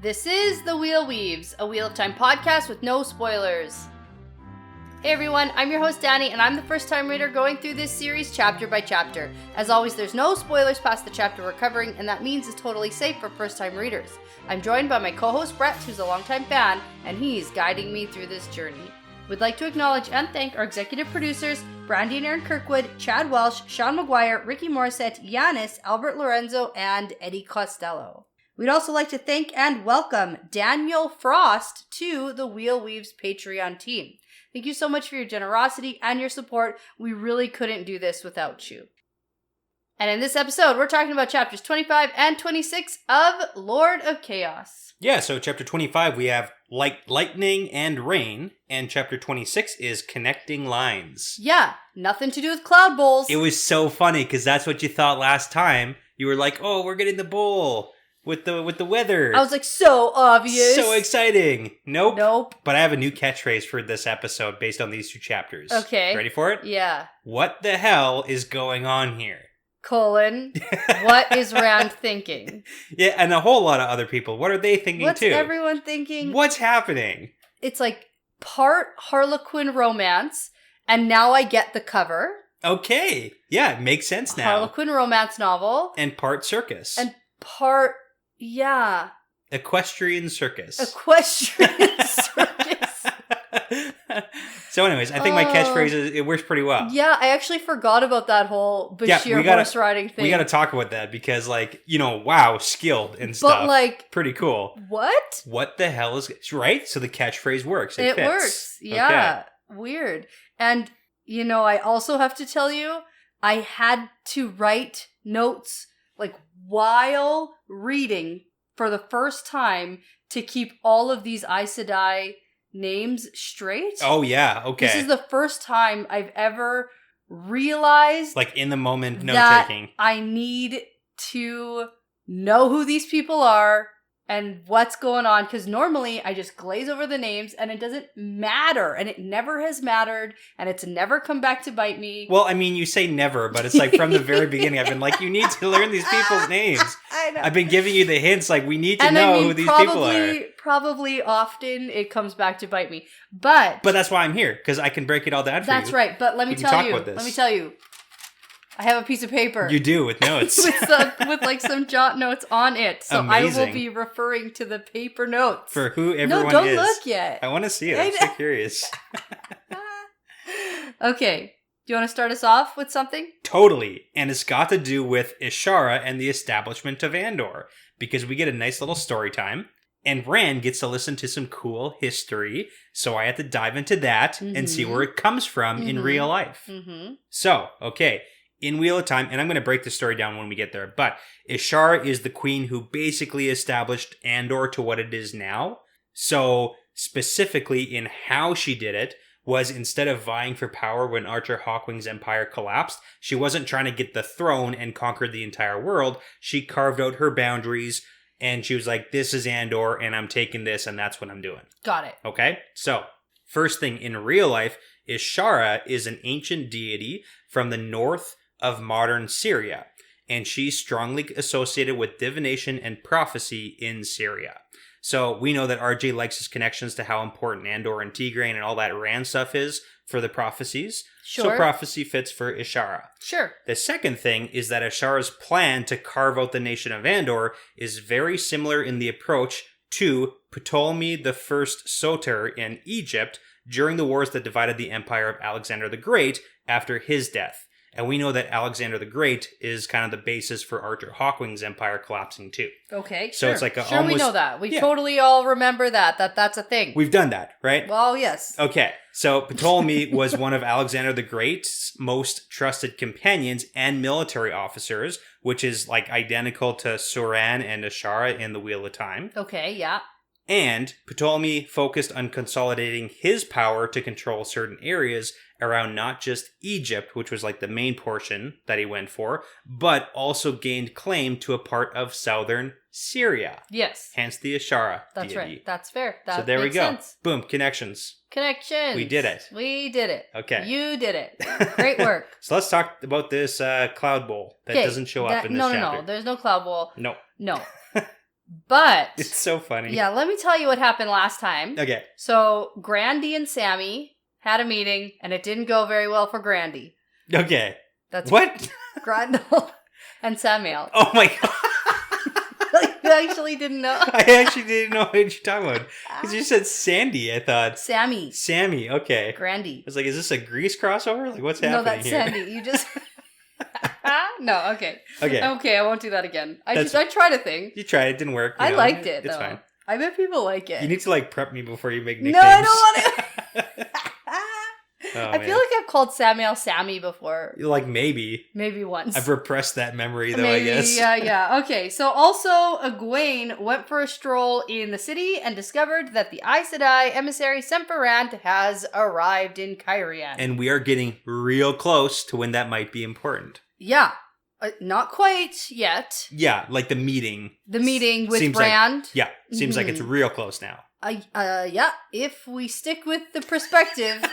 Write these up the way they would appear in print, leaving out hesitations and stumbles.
This is The Wheel Weaves, a Wheel of Time podcast with no spoilers. Hey everyone, I'm your host Dani, and I'm the first time reader going through this series chapter by chapter. As always, there's no spoilers past the chapter we're covering, and that means it's totally safe for first time readers. I'm joined by my co-host Brett, who's a longtime fan, and he's guiding me through this journey. We'd like to acknowledge and thank our executive producers, Brandy and Kirkwood, Chad Welsh, Sean McGuire, Rikky Morrisette, Yanis, Albert Lorenzo, and Eddie Costello. We'd also like to thank and welcome Daniel Frost to the Wheel Weaves Patreon team. Thank you so much for your generosity and your support. We really couldn't do this without you. And in this episode, we're talking about chapters 25 and 26 of Lord of Chaos. Yeah, so chapter 25, we have lightning and rain, and chapter 26 is connecting lines. Yeah, nothing to do with cloud bowls. It was so funny, because that's what you thought last time. You were like, oh, we're getting the bowl with the weather. I was like, so obvious. So exciting. Nope. But I have a new catchphrase for this episode based on these two chapters. Okay. Ready for it? Yeah. What the hell is going on here? What is Rand thinking? Yeah, and a whole lot of other people. What are they thinking What's too? everyone thinking? What's happening? It's like part Harlequin romance, and now I get the cover. Okay. Yeah, it makes sense now. Harlequin romance novel. And part circus. And part, yeah. Equestrian circus. Equestrian circus. So anyways, I think my catchphrase, it works pretty well. Yeah, I actually forgot about that whole Bashir horse riding thing. We gotta talk about that because, wow, skilled and stuff. But pretty cool. What? What the hell is... Right? So the catchphrase works. It fits. Works. Yeah. Okay. Weird. And, I also have to tell you, I had to write notes, while reading for the first time to keep all of these Aes Sedai names straight. Oh, yeah. Okay. This is the first time I've ever realized... in the moment, note-taking. I need to know who these people are and what's going on, because normally I just glaze over the names and it doesn't matter, and it never has mattered, and it's never come back to bite me. Well, I mean, you say never, but it's from the very beginning I've been you need to learn these people's names. I know. I've been giving you the hints, we need to know who these people are. Probably often it comes back to bite me. But that's why I'm here, because I can break it all down for you. That's right, but let me tell you. I have a piece of paper. You do, with notes. with some jot notes on it. So Amazing. I will be referring to the paper notes. For who everyone is. No, don't look yet. I want to see it. I'm so curious. Okay. Do you want to start us off with something? Totally. And it's got to do with Ishara and the establishment of Andor. Because we get a nice little story time. And Rand gets to listen to some cool history. So I had to dive into that and see where it comes from in real life. Mm-hmm. So, okay. In Wheel of Time, and I'm going to break the story down when we get there, but Ishara is the queen who basically established Andor to what it is now. So, specifically in how she did it, was instead of vying for power when Archer Hawkwing's empire collapsed, she wasn't trying to get the throne and conquer the entire world. She carved out her boundaries, and she was like, this is Andor, and I'm taking this, and that's what I'm doing. Got it. Okay? So, first thing in real life, Ishara is an ancient deity from the north of modern Syria, and she's strongly associated with divination and prophecy in Syria. So we know that RJ likes his connections to how important Andor and Tigraine and all that Rand stuff is for the prophecies. Sure. So prophecy fits for Ishara. Sure. The second thing is that Ishara's plan to carve out the nation of Andor is very similar in the approach to Ptolemy I Soter in Egypt during the wars that divided the empire of Alexander the Great after his death. And we know that Alexander the Great is kind of the basis for Archer Hawkwing's empire collapsing too. Okay, so sure. It's we know that. We totally all remember that's a thing. We've done that, right? Well, yes. Okay, so Ptolemy was one of Alexander the Great's most trusted companions and military officers, which is identical to Suran and Ishara in the Wheel of Time. Okay, yeah. And Ptolemy focused on consolidating his power to control certain areas around not just Egypt, which was the main portion that he went for, but also gained claim to a part of southern Syria. Yes. Hence the Ishara That's deity. Right. That's fair. That so there we go. Sense. Boom. Connections. We did it. Okay. You did it. Great work. So let's talk about this cloud bowl that doesn't show up in this chapter. No. There's no cloud bowl. No. But It's so funny. yeah, let me tell you what happened last time. Okay. So Brandy and Sammy had a meeting, and it didn't go very well for Brandy. Okay. That's What? Grandel and Samuel. Oh my god. You actually didn't know. I actually didn't know what you're talking about. Because you said Sandy, I thought. Sammy. Okay. Grandy. I was like, is this a Grease crossover? Like, what's happening No, that's here? Sandy. You just... No, okay. Okay. Okay, I won't do that again. I tried a thing. You tried. It didn't work. I liked it, It's though. fine. I bet people like it. You need to, like, prep me before you make No, nicknames. I don't want to. Oh, I feel like I've called Samuel Sammy before. Like, maybe. Maybe once. I've repressed that memory, though, Maybe, I guess. Yeah. Okay, so also, Egwene went for a stroll in the city and discovered that the Aes Sedai emissary sent for Rand has arrived in Cairhien. And we are getting real close to when that might be important. Yeah. Not quite yet. Yeah, like the meeting. The meeting with Seems Brand. Seems like it's real close now. Yeah, if we stick with the perspective,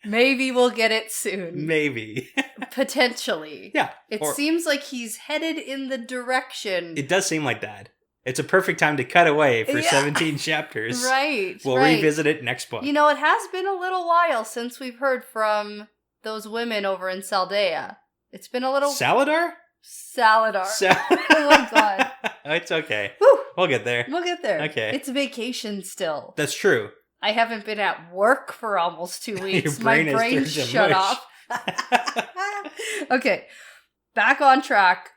maybe we'll get it soon. Maybe. Potentially. Yeah. It seems like he's headed in the direction. It does seem like that. It's a perfect time to cut away for 17 chapters. Right. We'll revisit it next book. You know, it has been a little while since we've heard from those women over in Saldea. It's been a little... Saladar? Saladar. Oh my god. It's okay. Whew. We'll get there. We'll get there. Okay. It's vacation still. That's true. I haven't been at work for almost 2 weeks. Your My brain brain has turned to shut mush. off. Okay. Back on track.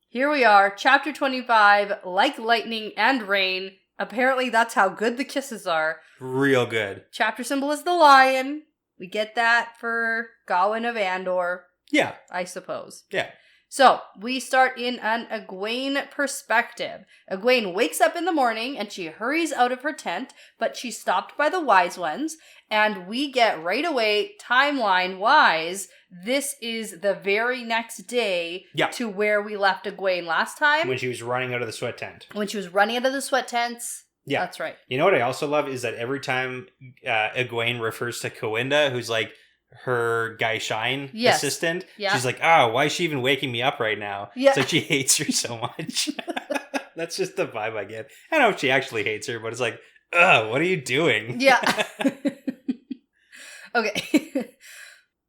Here we are. Chapter 25. Like lightning and rain. Apparently that's how good the kisses are. Real good. Chapter symbol is the lion. We get that for Gawyn of Andor. Yeah. I suppose. Yeah. So, we start in an Egwene perspective. Egwene wakes up in the morning and she hurries out of her tent, but she's stopped by the Wise Ones, and we get right away, timeline-wise, this is the very next day to where we left Egwene last time. When she was running out of the sweat tent. When she was running out of the sweat tents. Yeah. That's right. You know what I also love is that every time Egwene refers to Coinda, who's like her Guy Shine assistant, she's like, why is she even waking me up right now? Yeah. It's like she hates her so much. That's just the vibe I get. I don't know if she actually hates her, but it's like, what are you doing? Yeah. Okay.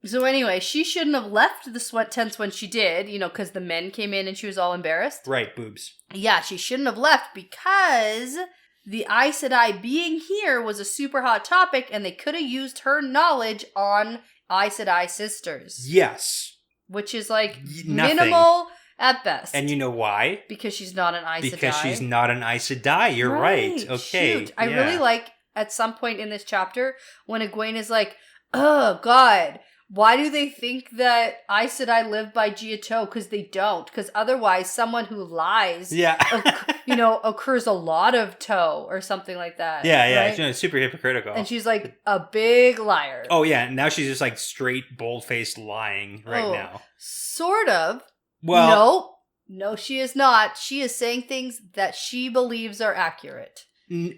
So anyway, she shouldn't have left the sweat tents when she did, because the men came in and she was all embarrassed. Right, boobs. Yeah, she shouldn't have left because the Aes Sedai being here was a super hot topic and they could have used her knowledge on Aes Sedai sisters. Yes. Which is like nothing. Minimal at best. And you know why? Because she's not an Aes Sedai. Because she's not an Aes Sedai. You're right. Okay. Shoot. I really like at some point in this chapter when Egwene is like, oh God, why do they think that Aes Sedai live by Giotto? Because they don't. Because otherwise, someone who lies, occurs a lot of toe or something like that. Yeah. Right? She's super hypocritical. And she's like a big liar. Oh, yeah. Now she's just like straight, bold-faced lying now. Sort of. Well, no, she is not. She is saying things that she believes are accurate. Okay,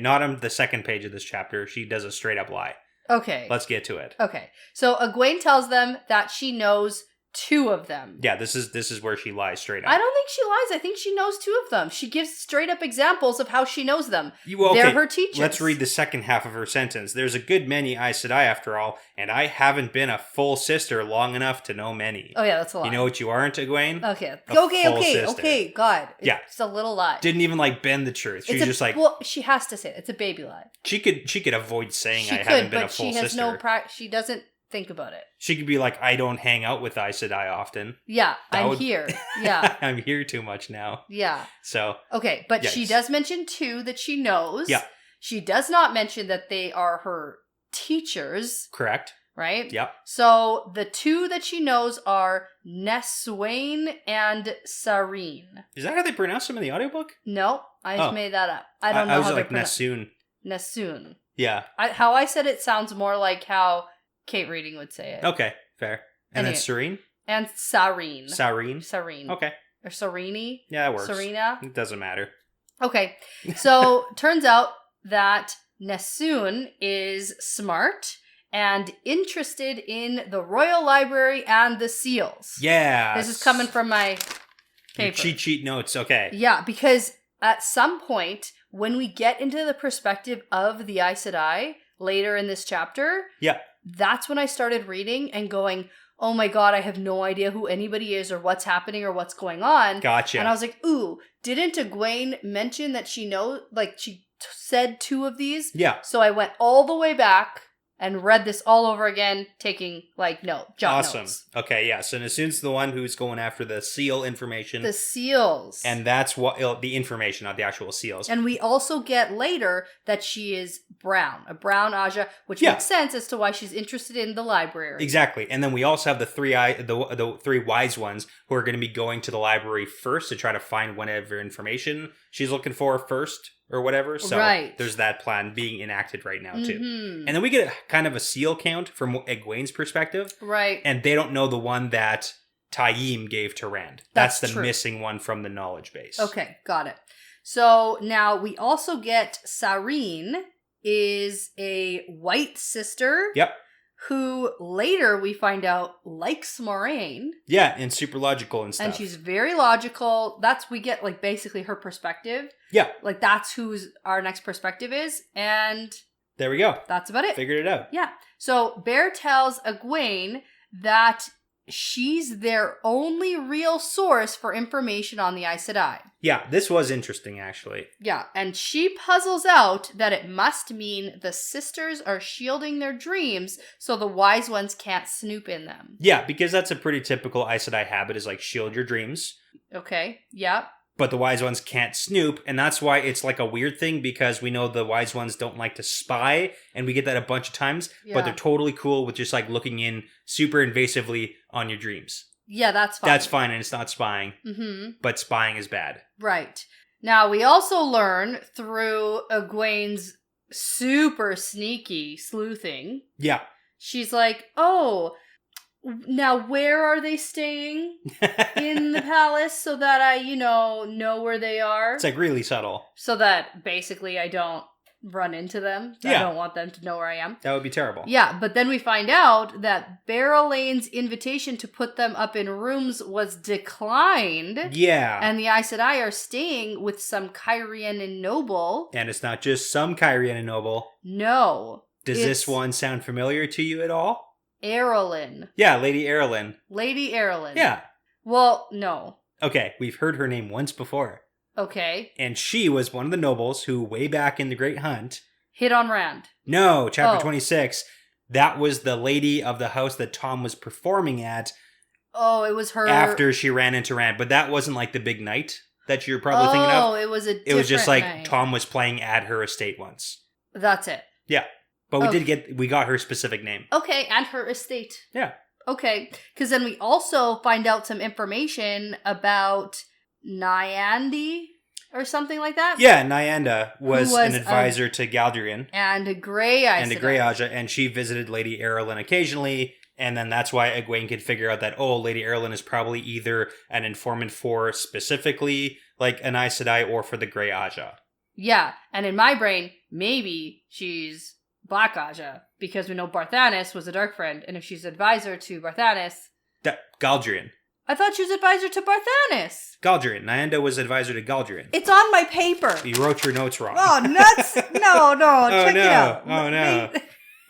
not on the second page of this chapter. She does a straight-up lie. Okay. Let's get to it. Okay. So Egwene tells them that she knows 2 of them. Yeah, this is where she lies straight up. I don't think she lies. I think she knows 2 of them. She gives straight up examples of how she knows them. They're her teachers. Let's read the second half of her sentence. There's a good many Aes Sedai after all, and I haven't been a full sister long enough to know many. Oh yeah, that's a lie. You know what you aren't, Egwene? Okay, God. It's a little lie. Didn't even bend the truth. She's just like... Well, she has to say it. It's a baby lie. She could avoid saying I haven't been a full sister. She has she doesn't think about it. She could be like, I don't hang out with Aes Sedai often. Yeah, I'm here. Yeah. I'm here too much now. Yeah. So. Okay, but she does mention 2 that she knows. Yeah. She does not mention that they are her teachers. Correct. Right? Yep. So the 2 that she knows are Neswain and Sareen. Is that how they pronounce them in the audiobook? No, I just made that up. I don't know how they pronounce it. Nessoon. Nessoon. Yeah. How I said it sounds more like how Kate Reading would say it. Okay, fair. And then Serene? And Sareen. Sareen? Okay. Or Serini? Yeah, that works. Serena? It doesn't matter. Okay. So, turns out that Nessoon is smart and interested in the Royal Library and the seals. Yeah. This is coming from my paper. Cheat sheet notes, okay. Yeah, because at some point, when we get into the perspective of the Aes Sedai later in this chapter, yeah, that's when I started reading and going, oh my god, I have no idea who anybody is or what's happening or what's going on. Gotcha. And I was like, ooh, didn't Egwene mention that she said 2 of these? Yeah. So I went all the way back and read this all over again, taking jot notes. Okay, yeah. So Nassoon's the one who's going after the seal information. The seals. And that's what the information, not the actual seals. And we also get later that she is brown, a brown Aja, which makes sense as to why she's interested in the library. Exactly. And then we also have the 3 wise ones who are going to be going to the library first to try to find whatever information she's looking for first or whatever. So there's that plan being enacted right now too. Mm-hmm. And then we get kind of a seal count from Egwene's perspective. Right. And they don't know the one that Taim gave to Rand. That's the missing one from the knowledge base. Okay, got it. So now we also get Sareen is a white sister. Yep. Who later we find out likes Moraine. Yeah, and super logical and stuff. And she's very logical. We get basically her perspective. Yeah. That's who's our next perspective is. And there we go. That's about it. Figured it out. Yeah. So Bear tells Egwene that she's their only real source for information on the Aes Sedai. Yeah, this was interesting, actually. Yeah, and she puzzles out that it must mean the sisters are shielding their dreams so the wise ones can't snoop in them. Yeah, because that's a pretty typical Aes Sedai habit is shield your dreams. Okay, yeah. But the wise ones can't snoop, and that's why it's a weird thing because we know the wise ones don't like to spy, and we get that a bunch of times, but they're totally cool with just looking in super invasively on your dreams. Yeah, that's fine. That's fine, and it's not spying, but spying is bad. Right. Now, we also learn through Egwene's super sneaky sleuthing. Yeah. She's like, oh, now where are they staying in the palace so that I, know where they are? It's really subtle. So that basically I don't run into them. I don't want them to know where I am. That would be terrible. Yeah, but then we find out that Barrelane's invitation to put them up in rooms was declined. Yeah. And the Aes Sedai are staying with some Kyrian noble. And it's not just some Kyrian noble. No. Does this one sound familiar to you at all? Erlyn. Yeah, Lady Erlyn. Lady Erlyn. Yeah. Well, no. Okay, we've heard her name once before. Okay. And she was one of the nobles who, way back in the Great Hunt... hit on Rand. No, chapter 26. That was the lady of the house that Tom was performing at. Oh, it was her... after she ran into Rand. But that wasn't the big night that you're probably thinking of. Oh, it was a different It was just night. Tom was playing at her estate once. That's it. Yeah. But we got her specific name. Okay, and her estate. Yeah. Okay, because then we also find out some information about Nyandi or something like that. Yeah, Nyanda was an advisor to Galdrian. And a Grey Aes And a Grey Aja, and she visited Lady Erlyn occasionally, and then that's why Egwene could figure out that, Lady Erlyn is probably either an informant for specifically, an Aes Sedai, or for the Grey Aja. Yeah, and in my brain, maybe she's Black Aja, because we know Barthanes was a Dark Friend, and if she's advisor to Barthanes... Galdrian. I thought she was advisor to Barthanes. Galdrian. Nyanda was advisor to Galdrian. It's on my paper. You wrote your notes wrong. Oh, nuts! No, check it out. Oh, no.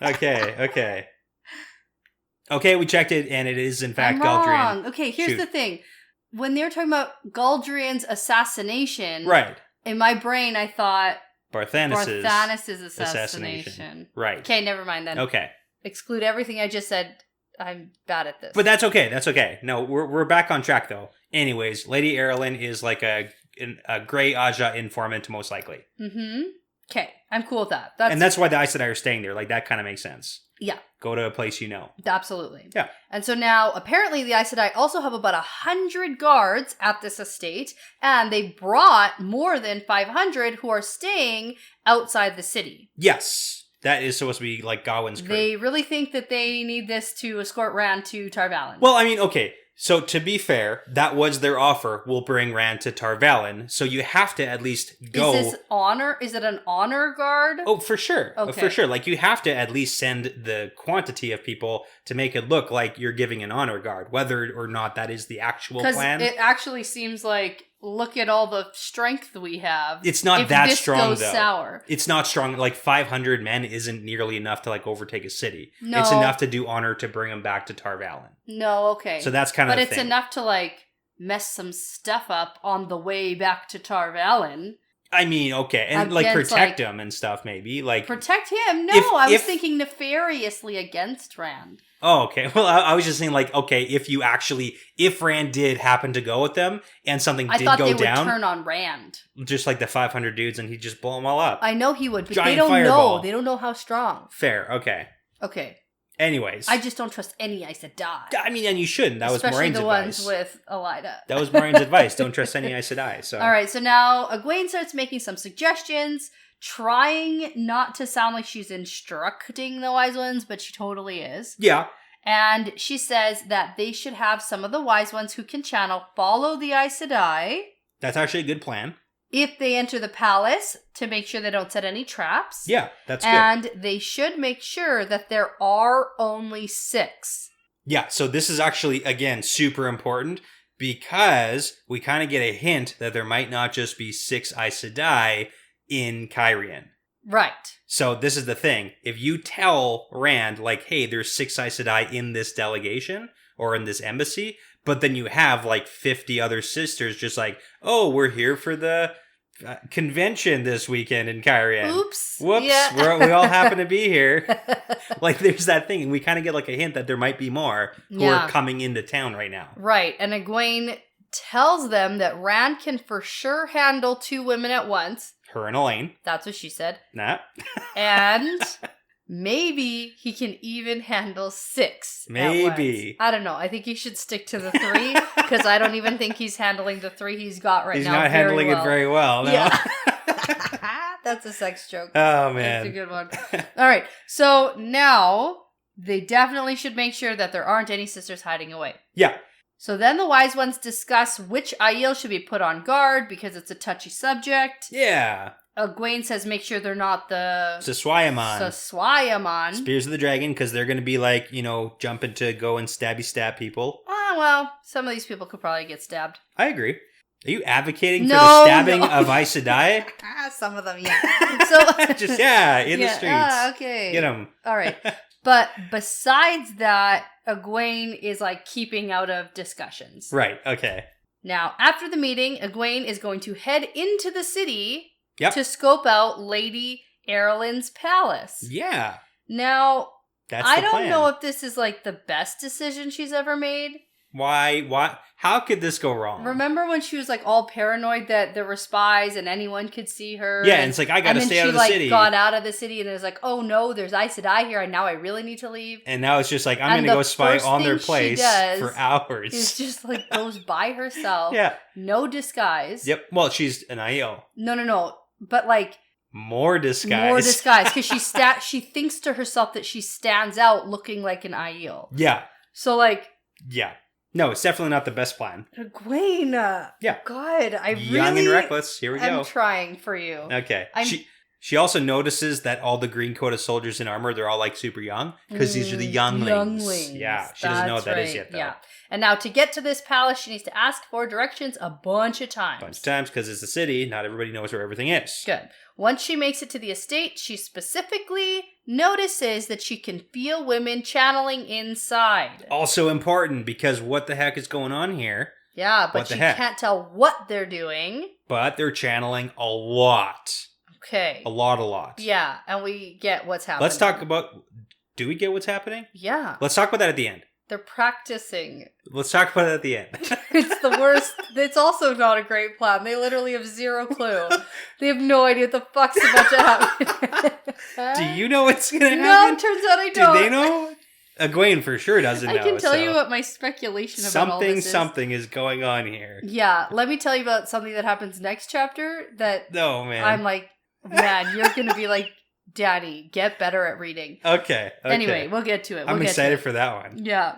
Okay. Okay, we checked it, and it is, in fact, Galdrian. Okay, here's the thing. When they were talking about Galdrian's assassination... Right. In my brain, I thought... Barthanes' assassination. Right. Okay, never mind then. Okay. Exclude everything I just said. I'm bad at this. But that's okay. No, we're back on track, though. Anyways, Lady Erlyn is a Grey Aja informant, most likely. Mm-hmm. Okay, I'm cool with that. And that's why the Aes Sedai are staying there. That kind of makes sense. Yeah. Go to a place you know. Absolutely. Yeah. And so now, apparently, the Aes Sedai also have about 100 guards at this estate, and they brought more than 500 who are staying outside the city. Yes. That is supposed to be Gawyn's crew. They really think that they need this to escort Rand to Tar Valon. Well, I mean, okay. So to be fair, that was their offer. We'll bring Rand to Tar Valon. So you have to at least go. Is this honor? Is it an honor guard? Oh, for sure. Okay. For sure. Like, you have to at least send the quantity of people to make it look like you're giving an honor guard, whether or not that is the actual plan. Because it actually seems like, look at all the strength we have. It's not that strong, goes though. Sour. It's not strong. Like, 500 men isn't nearly enough to, like, overtake a city. No. It's enough to do honor to bring them back to Tar Valon. No, okay. So that's kind of the But it's thing. enough to, like, mess some stuff up on the way back to Tar Valon. I mean, okay. And, like, protect him and stuff, maybe. Like, protect him? No, I was thinking nefariously against Rand. Oh, okay. Well, I was just saying, like, okay, if Rand did happen to go with them and something did go down. I thought they would turn on Rand. Just like the 500 dudes, and he'd just blow them all up. I know he would, but Giant they don't fireball. know. They don't know how strong. Fair, okay. Okay. Anyways. I just don't trust any Aes Sedai. I mean, and you shouldn't. That was Moiraine's advice. Especially the ones with Elida. That was Moiraine's advice. Don't trust any Aes Sedai. So. All right, so now Egwene starts making some suggestions, trying not to sound like she's instructing the Wise Ones, but she totally is. Yeah. And she says that they should have some of the Wise Ones who can channel follow the Aes Sedai. That's actually a good plan. If they enter the palace, to make sure they don't set any traps. Yeah, that's good. And they should make sure that there are only 6. Yeah, so this is actually, again, super important because we kind of get a hint that there might not just be 6 Aes Sedai in Cairhien. Right. So this is the thing. If you tell Rand, like, hey, there's 6 Aes Sedai in this delegation or in this embassy, but then you have, like, 50 other sisters just like, oh, we're here for the convention this weekend in Cairhien. Oops. Whoops. Yeah. We all happen to be here. Like, there's that thing. And we kind of get, like, a hint that there might be more who are coming into town right now. Right. And Egwene tells them that Rand can for sure handle 2 women at once. Her and Elaine. That's what she said. Nah. And maybe he can even handle 6 Maybe. at once. I don't know. I think he should stick to the 3 because I don't even think he's handling the 3 he's got right now. He's not handling it very well. No? Yeah. That's a sex joke. Oh, man. That's a good one. All right. So now they definitely should make sure that there aren't any sisters hiding away. Yeah. So then the Wise Ones discuss which Aiel should be put on guard because it's a touchy subject. Yeah. Egwene says make sure they're not the Saswayamon. Spears of the Dragon, because they're going to be like, jumping to go and stab people. Oh, well, some of these people could probably get stabbed. I agree. Are you advocating for the stabbing of Aes Sedai? Some of them, yeah. So just, in the streets. Okay. Get them. All right. But besides that, Egwene is like keeping out of discussions. Right, okay. Now, after the meeting, Egwene is going to head into the city to scope out Lady Erlin's palace. Yeah. Now, I don't plan. know if this is like the best decision she's ever made. Why? How could this go wrong? Remember when she was like all paranoid that there were spies and anyone could see her? Yeah, and it's like, I gotta stay out of the city. And then she got out of the city and it was like, oh no, there's Aes Sedai here and now I really need to leave. And now it's just like, I'm gonna go spy on their place for hours. It's just like goes by herself. Yeah. No disguise. Yep. Well, she's an Aiel. No. But like, More disguise. Because she thinks to herself that she stands out looking like an Aiel. Yeah. So like. Yeah. No, it's definitely not the best plan. Egwene. Yeah. God, I really. Young and reckless. Here we go. I'm trying for you. Okay. She also notices that all the green-coated soldiers in armor, they're all like super young because these are the younglings. Yeah. She doesn't know what that is yet, though. Yeah. And now to get to this palace, she needs to ask for directions a bunch of times. Because it's a city. Not everybody knows where everything is. Good. Once she makes it to the estate, she specifically notices that she can feel women channeling inside. Also important, because what the heck is going on here? Yeah, but she can't tell what they're doing. But they're channeling a lot. Okay. A lot. Yeah, and we get what's happening. Let's talk about... Do we get what's happening? Yeah. Let's talk about that at the end. They're practicing. Let's talk about it at the end. It's the worst. It's also not a great plan. They literally have zero clue. They have no idea what the fuck's about to happen. Do you know what's going to happen? No, it turns out I don't. Do they know? Egwene for sure doesn't know. I can tell you what my speculation about all this is. Something is going on here. Yeah, let me tell you about something that happens next chapter that man. I'm like, man, you're going to be like, Daddy, get better at reading. Okay. Anyway, we'll get to it. I'm excited for that one. Yeah.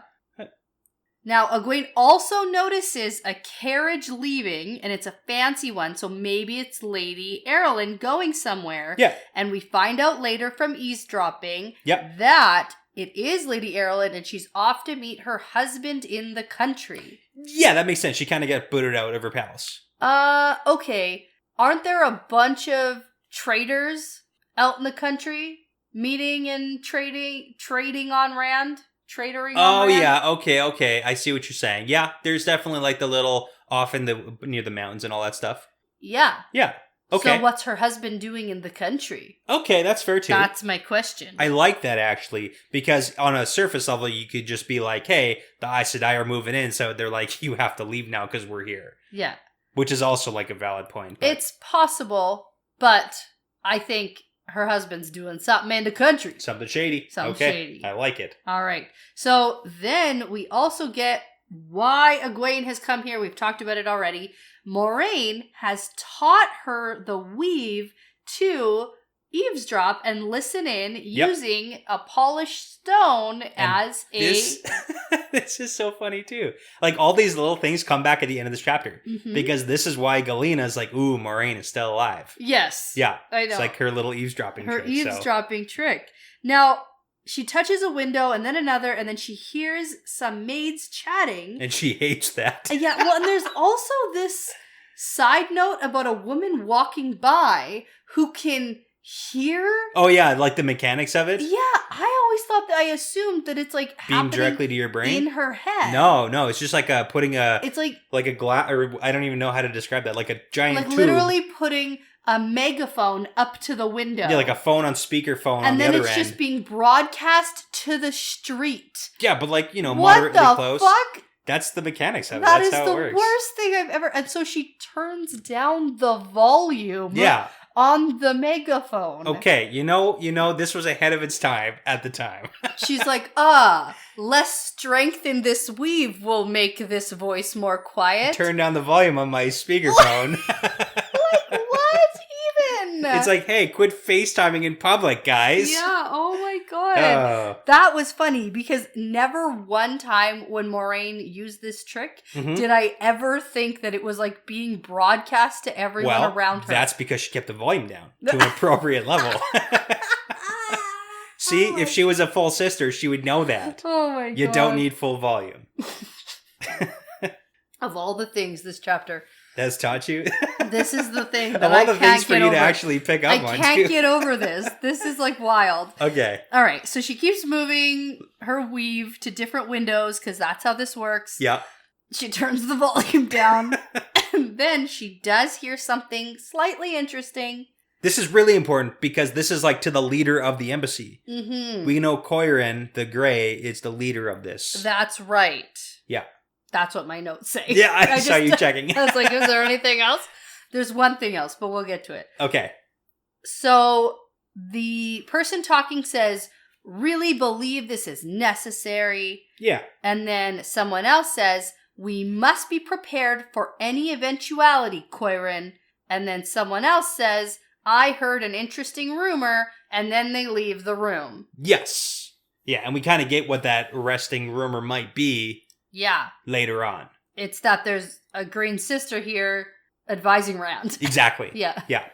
Now, Egwene also notices a carriage leaving, and it's a fancy one, so maybe it's Lady Erilyn going somewhere. Yeah. And we find out later from eavesdropping Yep. that it is Lady Erilyn, and she's off to meet her husband in the country. Yeah, that makes sense. She kind of got booted out of her palace. Okay. Aren't there a bunch of traders out in the country meeting and trading on Rand? Tradering on Rand? Oh, yeah. Okay. I see what you're saying. Yeah, there's definitely like the little off in the near the mountains and all that stuff. Yeah. Yeah. Okay. So what's her husband doing in the country? Okay, that's fair too. That's my question. I like that actually, because on a surface level, you could just be like, hey, the Aes Sedai are moving in, so they're like, you have to leave now because we're here. Yeah. Which is also like a valid point. But... It's possible, but I think her husband's doing something in the country. Something shady. Something okay. shady. I like it. All right. So then we also get why Egwene has come here. We've talked about it already. Moraine has taught her the weave to eavesdrop and listen in using a polished stone as this is so funny too. Like all these little things come back at the end of this chapter because this is why Galena's like, ooh, Moraine is still alive. Yes. Yeah. I know. It's like her little eavesdropping trick. Her eavesdropping trick. Now, she touches a window and then another, and then she hears some maids chatting. And she hates that. Yeah, well, and there's also this side note about a woman walking by who can hear. Oh, yeah, like the mechanics of it? Yeah, I assumed that it's like beam happening directly to your brain? in her head. No, it's just like putting a... It's like a glass, or I don't even know how to describe that, like a giant like tube. literally putting a megaphone up to the window. Yeah, like a phone on speakerphone and on the other end. And then it's just being broadcast to the street. Yeah, but like, what moderately the close. Fuck? That's the mechanics of it. That That's is how it works. the worst thing I've ever... And so she turns down the volume on the megaphone. Okay, this was ahead of its time at the time. She's like, less strength in this weave will make this voice more quiet. Turn down the volume on my speakerphone. Like, what even? It's like, hey, quit FaceTiming in public, guys. Yeah, oh my god. That was funny because never one time when Moraine used this trick did I ever think that it was like being broadcast to everyone around her. That's because she kept the volume down to an appropriate level. See, if she was a full sister, she would know that. Oh my god. You don't need full volume. Of all the things this chapter has taught you? This is the thing that of all the things for you to actually pick up on. I can't get over this. This is like wild. Okay. All right. So she keeps moving her weave to different windows because that's how this works. Yeah. She turns the volume down. And then she does hear something slightly interesting. This is really important because this is like to the leader of the embassy. Mm-hmm. We know Coirin, the Grey, is the leader of this. That's right. Yeah. That's what my notes say. Yeah, I saw you checking. I was like, is there anything else? There's one thing else, but we'll get to it. Okay. So the person talking says, really believe this is necessary. Yeah. And then someone else says, we must be prepared for any eventuality, Coirin. And then someone else says, I heard an interesting rumor, and then they leave the room. Yes. Yeah, and we kind of get what that arresting rumor might be. Yeah. Later on. It's that there's a green sister here advising Rand. Exactly. Yeah. Yeah.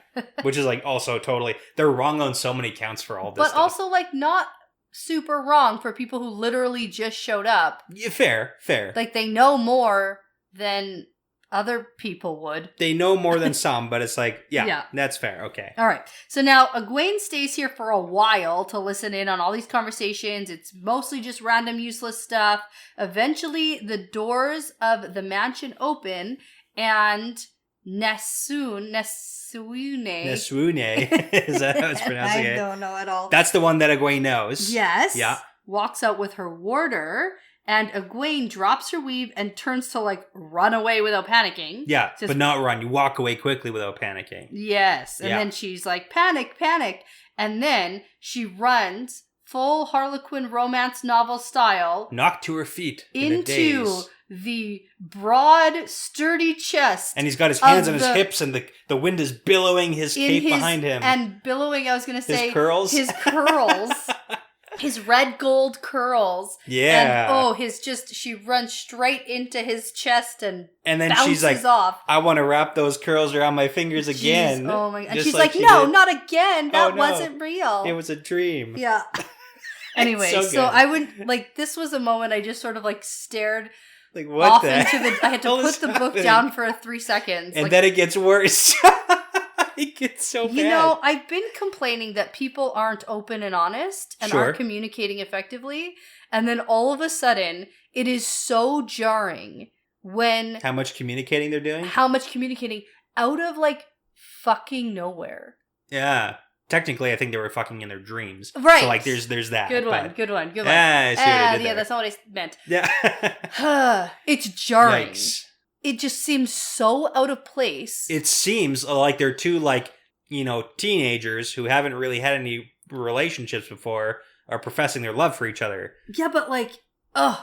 Which is like also totally, they're wrong on so many counts for all this stuff. But also like not super wrong for people who literally just showed up. Yeah, fair. Like they know more than other people would. They know more than some, but it's like, yeah, that's fair. Okay. All right. So now Egwene stays here for a while to listen in on all these conversations. It's mostly just random useless stuff. Eventually, the doors of the mansion open and Nesune. Is that how it's pronounced? I don't know at all. That's the one that Egwene knows. Yes. Yeah. Walks out with her warder. And Egwene drops her weave and turns to, like, run away without panicking. Yeah, but not run. You walk away quickly without panicking. Yes. And then she's like, panic. And then she runs, full Harlequin romance novel style. Knocked to her feet into the broad, sturdy chest. And he's got his hands on his hips and the wind is billowing his cape behind him. And billowing, I was going to say. His curls. His curls. his red gold curls. Yeah. And she runs straight into his chest and then bounces she's like, off. I want to wrap those curls around my fingers again. Jeez, oh my god. And she's like like, no, not again. That wasn't real. It was a dream. Yeah. Anyway, so I would, like, this was a moment I just sort of, like, stared like, what off the into the, I had to put the book down for 3 seconds. And like, then it gets worse. It gets so bad. You know, I've been complaining that people aren't open and honest and aren't communicating effectively. And then all of a sudden, it is so jarring when... How much communicating they're doing? How much communicating out of, like, fucking nowhere. Yeah. Technically, I think they were fucking in their dreams. Right. So, like, there's that. Good one. I see what I did there. That's not what I meant. Yeah. It's jarring. Yikes. It just seems so out of place. It seems like they're two, like, you know, teenagers who haven't really had any relationships before are professing their love for each other. Yeah, but, like, I'm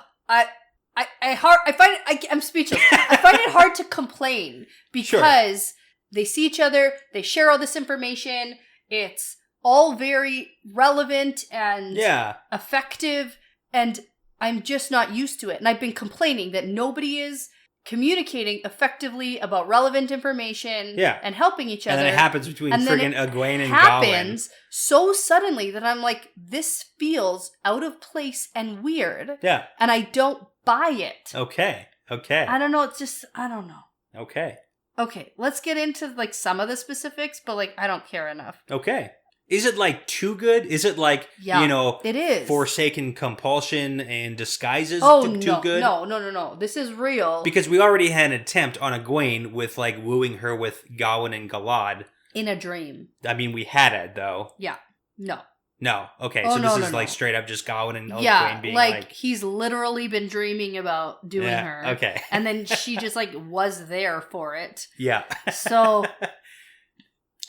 speechless. I find it hard to complain because they see each other, they share all this information. It's all very relevant and effective, and I'm just not used to it. And I've been complaining that nobody is communicating effectively about relevant information and helping each other. And then it happens between friggin' Egwene and Gawyn. It happens so suddenly that I'm like, this feels out of place and weird. Yeah. And I don't buy it. Okay. I don't know. It's just, I don't know. Okay, let's get into, like, some of the specifics, but, like, I don't care enough. Okay. Is it, like, too good? Is it, like, you know, it is. Forsaken compulsion and disguises too good? No. This is real. Because we already had an attempt on Egwene with, like, wooing her with Gawyn and Galad. In a dream. I mean, we had it, though. Yeah. No. Okay, so this is like straight up just Gawyn and Egwene being like... he's literally been dreaming about doing her. Okay. And then she just, like, was there for it. Yeah. So,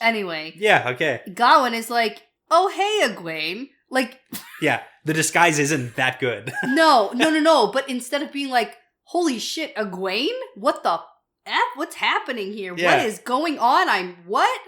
anyway. Yeah, okay. Gawyn is like, oh, hey, Egwene. Like... Yeah, the disguise isn't that good. No. But instead of being like, holy shit, Egwene? What the F? What's happening here? Yeah. What is going on? What?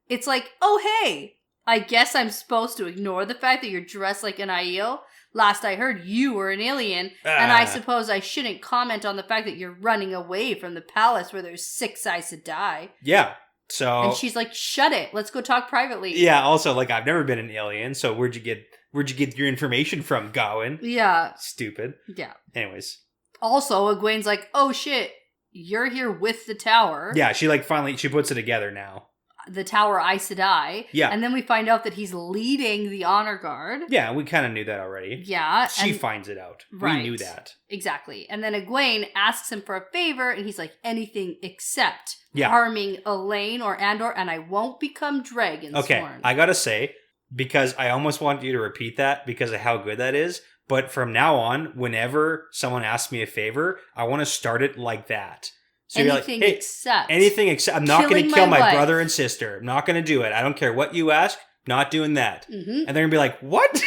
It's like, oh, hey. I guess I'm supposed to ignore the fact that you're dressed like an Aiel. Last I heard, you were an alien. And I suppose I shouldn't comment on the fact that you're running away from the palace where there's 6 Aes Sedai. Yeah, so... And she's like, shut it. Let's go talk privately. Yeah, also, like, I've never been an alien, so where'd you get your information from, Gawyn? Yeah. Stupid. Yeah. Anyways. Also, Egwene's like, oh shit, you're here with the tower. Yeah, she, like, finally, she puts it together now. The tower Aes Sedai. Yeah. And then we find out that he's leading the honor guard. Yeah, we kind of knew that already. Yeah. She finds it out. Right. We knew that. Exactly. And then Egwene asks him for a favor, and he's like, anything except harming Elaine or Andor, and I won't become Dragonsworn. Okay, I gotta say, because I almost want you to repeat that because of how good that is, but from now on, whenever someone asks me a favor, I want to start it like that. So anything you're like, hey, anything except, I'm not going to kill my brother and sister. I'm not going to do it. I don't care what you ask. Not doing that. Mm-hmm. And they're going to be like, what?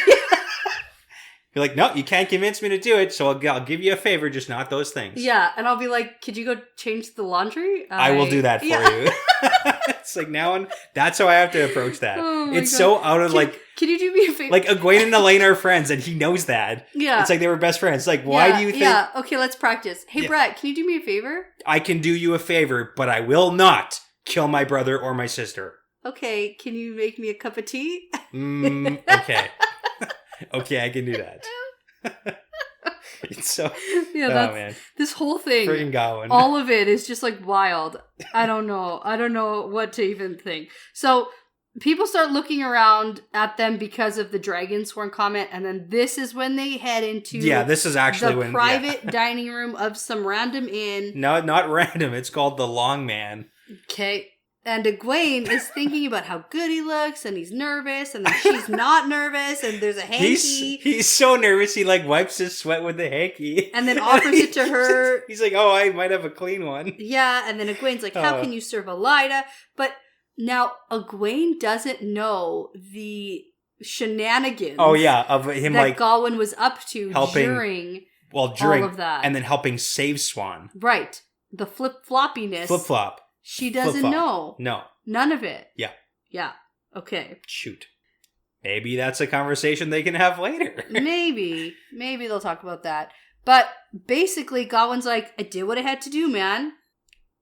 You're like, no, you can't convince me to do it. So I'll give you a favor, just not those things. Yeah. And I'll be like, could you go change the laundry? I will do that for you. It's like now on. That's how I have to approach that. Oh it's God. So out of Can you do me a favor? Like Egwene and Elaine are friends and he knows that. Yeah. It's like they were best friends. Like, why do you think? Yeah. Okay, let's practice. Hey, Brett, can you do me a favor? I can do you a favor, but I will not kill my brother or my sister. Okay. Can you make me a cup of tea? Okay. Okay, I can do that. It's so... Yeah, man. This whole thing. Friggin' Gawyn. All of it is just like wild. I don't know what to even think. So people start looking around at them because of the Dragonsworn comment, and then this is when they head into this is actually the private dining room of some random inn. No, not random. It's called the Long Man. Okay. And Egwene is thinking about how good he looks, and he's nervous, and then she's not nervous, and there's a hanky. He's so nervous, he like wipes his sweat with the hanky. And then offers it to her. He's like, oh, I might have a clean one. Yeah, and then Egwene's like, how can you serve Elida? But now Egwene doesn't know the shenanigans. Oh yeah, of him that like Gawyn was up to helping, during all of that. And then helping save Swan. Right. The flip-floppiness. Flip-flop. She doesn't know. No. None of it. Yeah. Yeah. Okay. Shoot. maybe that's a conversation they can have later. Maybe they'll talk about that. But basically, Gawyn's like, I did what I had to do, man.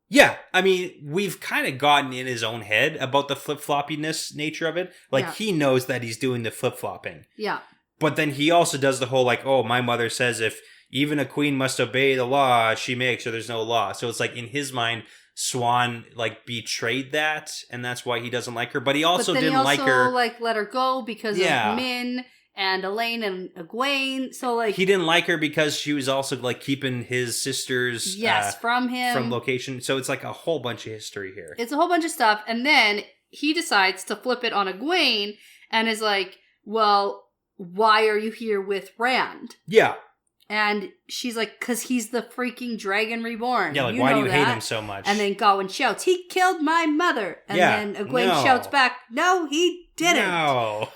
Yeah, I mean, we've kind of gotten in his own head about the flip-floppiness nature of it. Like, he knows that he's doing the flip-flopping. Yeah. But then he also does the whole, like, oh, my mother says if even a queen must obey the law she makes or there's no law. So it's like, in his mind, Swan, like, betrayed that, and that's why he doesn't like her. But he also didn't like her. Like, let her go because of Min and Elaine and Egwene. So, like, he didn't like her because she was also, like, keeping his sister's from him. From location. So it's like a whole bunch of history here. It's a whole bunch of stuff. And then he decides to flip it on Egwene and is like, well, why are you here with Rand? Yeah. And she's like, because he's the freaking Dragon Reborn. Yeah, like, why do you hate him so much? And then Gawyn shouts, he killed my mother. And then Egwene shouts back, no, he didn't. No.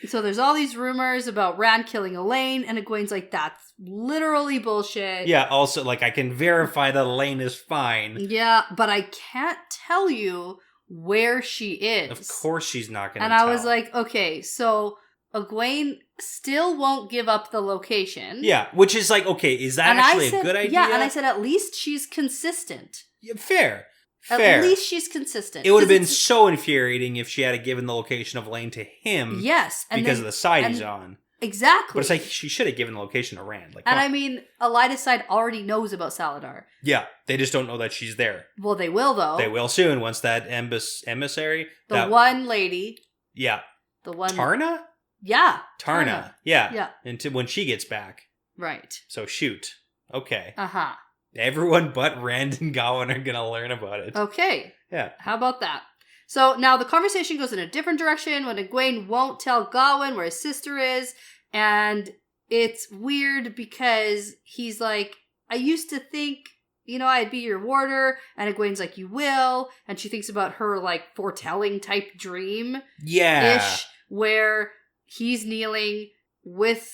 So there's all these rumors about Rand killing Elaine, and Egwene's like, that's literally bullshit. Yeah, also, like, I can verify that Elaine is fine. Yeah, but I can't tell you where she is. Of course she's not going to tell. And I was like, okay, so Egwene still won't give up the location. Yeah, which is like, okay, is that actually a good idea? Yeah, and I said, at least she's consistent. Yeah, fair. At least she's consistent. It would have been so infuriating if she had given the location of Elaine to him. Yes. Because of the side he's on. Exactly. But it's like, she should have given the location to Rand. Like, and I mean, Elida's side already knows about Saladar. Yeah, they just don't know that she's there. Well, they will, though. They will soon, once that emissary... one lady. Yeah. The one... Tarna? Yeah. Tarna. Yeah. Yeah. Until when she gets back. Right. So shoot. Okay. Uh-huh. Everyone but Rand and Gawyn are going to learn about it. Okay. Yeah. How about that? So now the conversation goes in a different direction when Egwene won't tell Gawyn where his sister is. And it's weird because he's like, I used to think, I'd be your warder. And Egwene's like, you will. And she thinks about her, like, foretelling type dream. Yeah. Ish, where he's kneeling with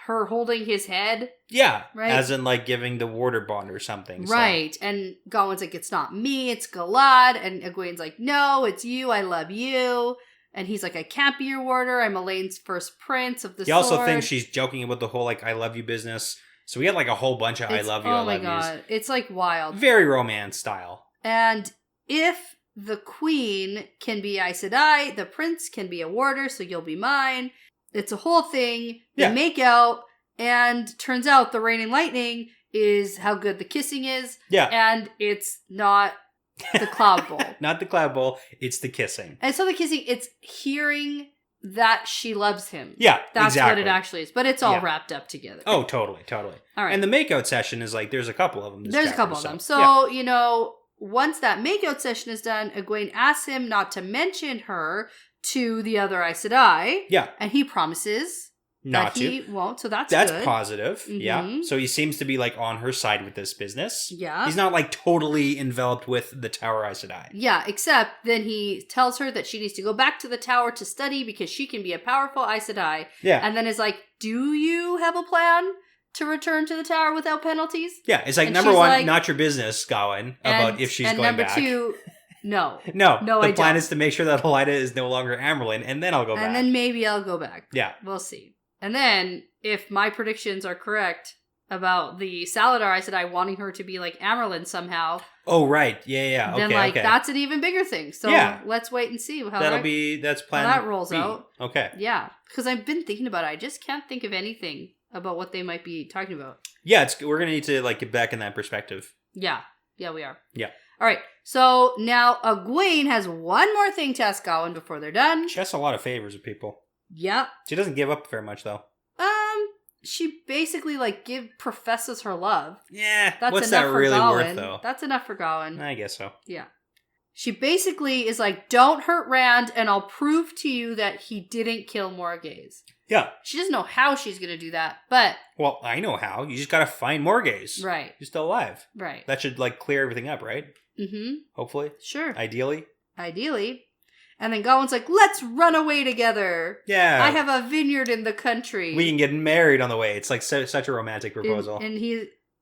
her holding his head. Yeah. Right? As in, like, giving the warder bond or something. Right. So. And Gawyn's like, it's not me, it's Galad. And Egwene's like, no, it's you, I love you. And he's like, I can't be your warder, I'm Elaine's first prince of the sword. He also thinks she's joking about the whole, like, I love you business. So we had, like, a whole bunch of I love you, I love yous. Oh my god. It's, like, wild. Very romance style. And if the queen can be Aes Sedai, the prince can be a warder, so you'll be mine. It's a whole thing. They make out, and turns out the Rain and Lightning is how good the kissing is. Yeah. And it's not the Cloud Bowl. Not the Cloud Bowl, it's the kissing. And so the kissing, it's hearing that she loves him. Yeah, That's what it actually is. But it's all wrapped up together. Oh, totally. All right. And the makeout session is like, there's a couple of them. There's a couple of them. So, once that makeout session is done, Egwene asks him not to mention her to the other Aes Sedai. Yeah. And he promises not that he won't, so that's good. Positive. Mm-hmm. Yeah. So he seems to be, like, on her side with this business. Yeah. He's not, like, totally enveloped with the Tower Aes Sedai. Yeah, except then he tells her that she needs to go back to the tower to study because she can be a powerful Aes Sedai. Yeah. And then is like, do you have a plan to return to the tower without penalties? Yeah, it's like, and number one, like, not your business, Gawyn, about if she's going back. And number two, no. No, the plan is to make sure that Elida is no longer Amyrlin, and then I'll go back. And then maybe I'll go back. Yeah. We'll see. And then, if my predictions are correct about the Saladar Aes Sedai wanting her to be like Amyrlin somehow. Oh, right. Yeah. Then, that's an even bigger thing. So, let's wait and see how that's plan how that rolls B. out. Okay. Yeah. Because I've been thinking about it. I just can't think of anything about what they might be talking about. Yeah, we're going to need to, like, get back in that perspective. Yeah. Yeah, we are. Yeah. All right. So, now Egwene has one more thing to ask Gawyn before they're done. She has a lot of favors of people. Yep. She doesn't give up very much, though. She basically, like, professes her love. Yeah. What's that really worth, though? That's enough for Gawyn. I guess so. Yeah. She basically is like, don't hurt Rand, and I'll prove to you that he didn't kill Morgaze. Yeah. She doesn't know how she's going to do that, but... Well, I know how. You just got to find Morgaze. Right. He's still alive. Right. That should, like, clear everything up, right? Mm-hmm. Hopefully. Sure. Ideally. And then Gawyn's like, let's run away together. Yeah. I have a vineyard in the country. We can get married on the way. It's like such a romantic proposal. And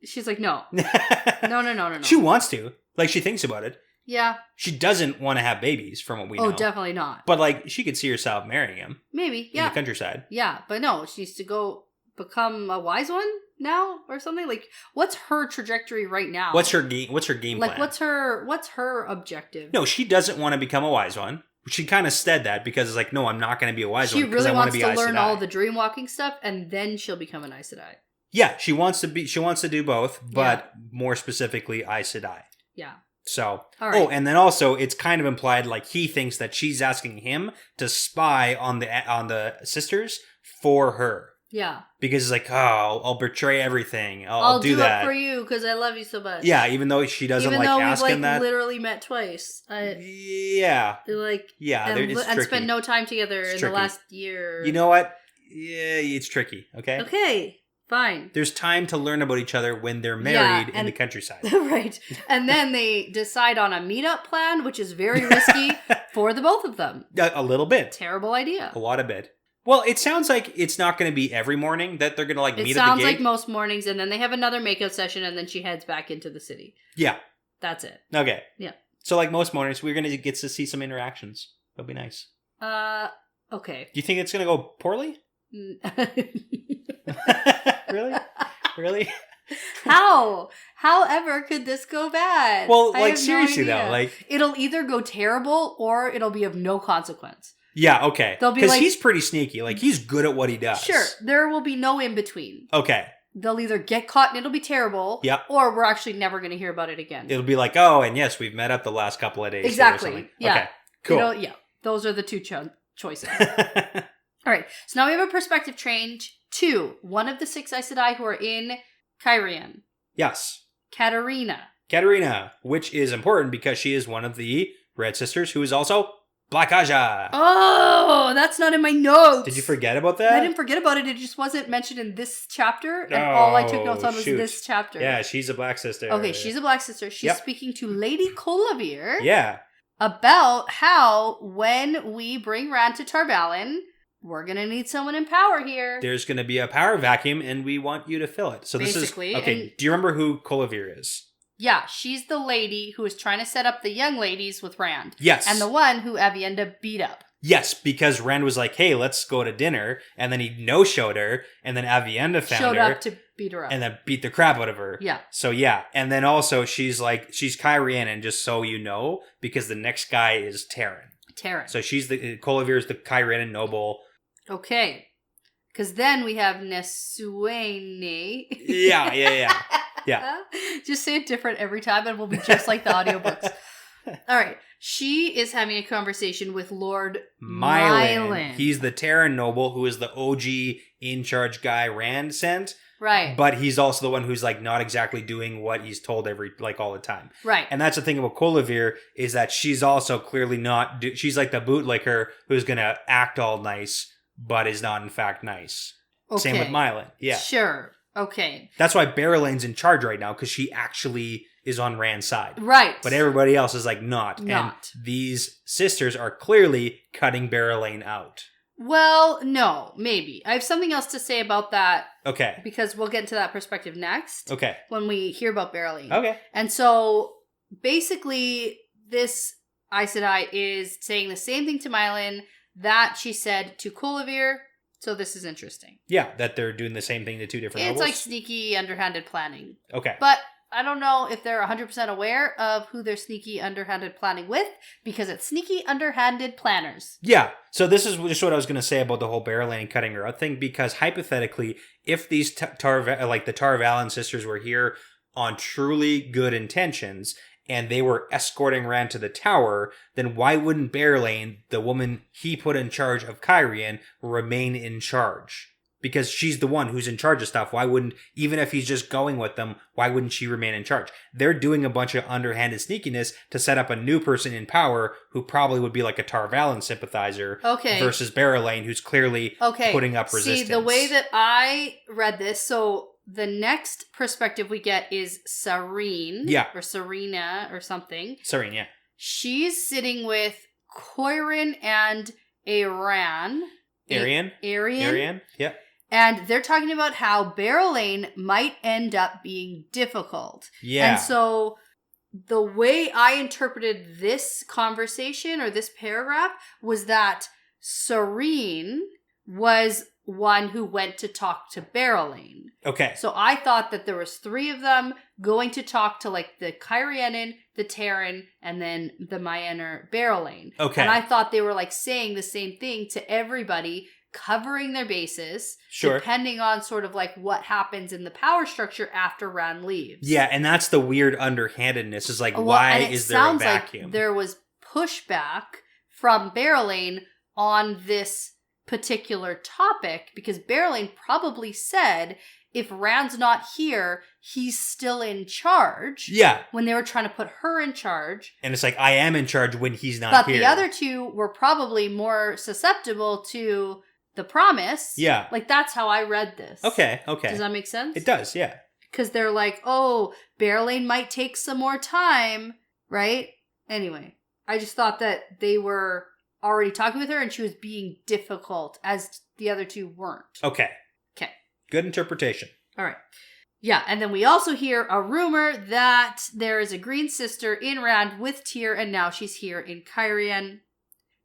she's like, no. No. She wants to. Like, she thinks about it. Yeah. She doesn't want to have babies, from what we know. Oh, definitely not. But, like, she could see herself marrying him. Maybe, In the countryside. Yeah, but no, she needs to go become a wise one now or something. Like, what's her trajectory right now? What's her game plan? Like, what's her objective? No, she doesn't want to become a wise one. She kind of said that because it's like, no, I'm not going to be a wise one. She really wants to Aes learn Sedai. all the dream walking stuff, and then she'll become an Aes Sedai. Yeah, she wants to do both, but more specifically Aes Sedai. Yeah. So, all right. Oh, and then also it's kind of implied like he thinks that she's asking him to spy on the sisters for her. Yeah. Because it's like, oh, I'll betray everything. I'll do that it for you because I love you so much. Yeah, even though she doesn't ask him that. Literally met twice. Yeah. And spent no time together in tricky. The last year. You know what? Yeah, it's tricky. Okay. Okay. Fine. There's time to learn about each other when they're married in the countryside. Right. And then they decide on a meetup plan, which is very risky for the both of them. A little bit. Terrible idea. A lot of bit. Well, it sounds like it's not going to be every morning that they're going to meet at the gate. It sounds like most mornings, and then they have another makeout session, and then she heads back into the city. Yeah. That's it. Okay. Yeah. So like most mornings, we're going to get to see some interactions. That'll be nice. Okay. Do you think it's going to go poorly? Really? However could this go bad? Well, like seriously though, like it'll either go terrible or it'll be of no consequence. Yeah, okay. They'll be because he's pretty sneaky. Like he's good at what he does. Sure, there will be no in between. Okay. They'll either get caught and it'll be terrible. Yeah. Or we're actually never going to hear about it again. It'll be like, oh, and yes, we've met up the last couple of days. Exactly. Yeah. Okay. Cool. Yeah. Those are the two choices. All right. So now we have a perspective change to one of the 6 Aes Sedai who are in Cairhien. Yes. Katarina, which is important because she is one of the Red Sisters who is also Black Aja. Oh, that's not in my notes. Did you forget about that? I didn't forget about it. It just wasn't mentioned in this chapter. And all I took notes on was this chapter. Yeah, she's a Black Sister. Okay, she's a Black Sister. She's speaking to Lady Colavir. Yeah. About how when we bring Rand to Tarvalin, we're going to need someone in power here. There's going to be a power vacuum and we want you to fill it. So basically, this is... Okay, do you remember who Colavir is? Yeah, she's the lady who is trying to set up the young ladies with Rand. Yes. And the one who Aviendha beat up. Yes, because Rand was like, hey, let's go to dinner. And then he no-showed her. And then Aviendha showed up to beat her up. And then beat the crap out of her. Yeah. So yeah. And then also she's Cairhien, and just so you know, because the next guy is Terran. So she's Colavir is the Cairhien noble. Okay. Because then we have Nesuene. Yeah. Yeah. Just say it different every time and we'll be just like the audiobooks. All right. She is having a conversation with Lord Mylan. He's the Terran noble who is the OG in charge guy Rand sent. Right. But he's also the one who's not exactly doing what he's told all the time. Right. And that's the thing about Colavir is that she's also clearly not, she's like the bootlicker who's going to act all nice, but is not in fact nice. Okay. Same with Mylan. Yeah. Sure. Okay. That's why Barrelane's in charge right now, because she actually is on Rand's side. Right. But everybody else is not. And these sisters are clearly cutting Barrelane out. Well, no, maybe. I have something else to say about that. Okay. Because we'll get into that perspective next. Okay. When we hear about Barrelane. Okay. And so, basically, this Aes Sedai is saying the same thing to Mylan that she said to Colavir. So this is interesting. Yeah, that they're doing the same thing to two different It's levels. like sneaky, underhanded planning. Okay. But I don't know if they're 100% aware of who they're sneaky, underhanded planning with, because it's sneaky, underhanded planners. Yeah. So this is just what I was going to say about the whole Barrelane cutting her out thing, because hypothetically, if these the Tarvalin sisters were here on truly good intentions, and they were escorting Rand to the tower, then why wouldn't Barrelane, the woman he put in charge of Cairhien, remain in charge? Because she's the one who's in charge of stuff. Why wouldn't, even if he's just going with them, why wouldn't she remain in charge? They're doing a bunch of underhanded sneakiness to set up a new person in power who probably would be like a Tarvalin sympathizer versus Barrelane, who's clearly putting up resistance. See, the way that I read this, so the next perspective we get is Sarene. Yeah. Or Serena or something. Sarene, yeah. She's sitting with Coirin and Arian, yeah. And they're talking about how Barrelane might end up being difficult. Yeah. And so the way I interpreted this conversation or this paragraph was that Sarene was one who went to talk to Berylane. Okay. So I thought that there was 3 of them going to talk to like the Cairhienin, the Terran, and then the Maianer Berylane. Okay. And I thought they were like saying the same thing to everybody, covering their bases, Sure. depending on sort of like what happens in the power structure after Rand leaves. Yeah, and that's the weird underhandedness is like, Well, why and it is there a sounds vacuum? like there was pushback from Berylane on this particular topic because Berylane probably said if Rand's not here, he's still in charge. Yeah. When they were trying to put her in charge. And it's like, I am in charge when he's not but here. The other 2 were probably more susceptible to the promise. Yeah. Like, that's how I read this. Okay. Does that make sense? It does, yeah. Because they're like, oh, Berylane might take some more time, right? Anyway, I just thought that they were already talking with her and she was being difficult as the other 2 weren't. Okay. Okay. Good interpretation. All right. Yeah, and then we also hear a rumor that there is a green sister in Rand with Tyr, and now she's here in Cairhien.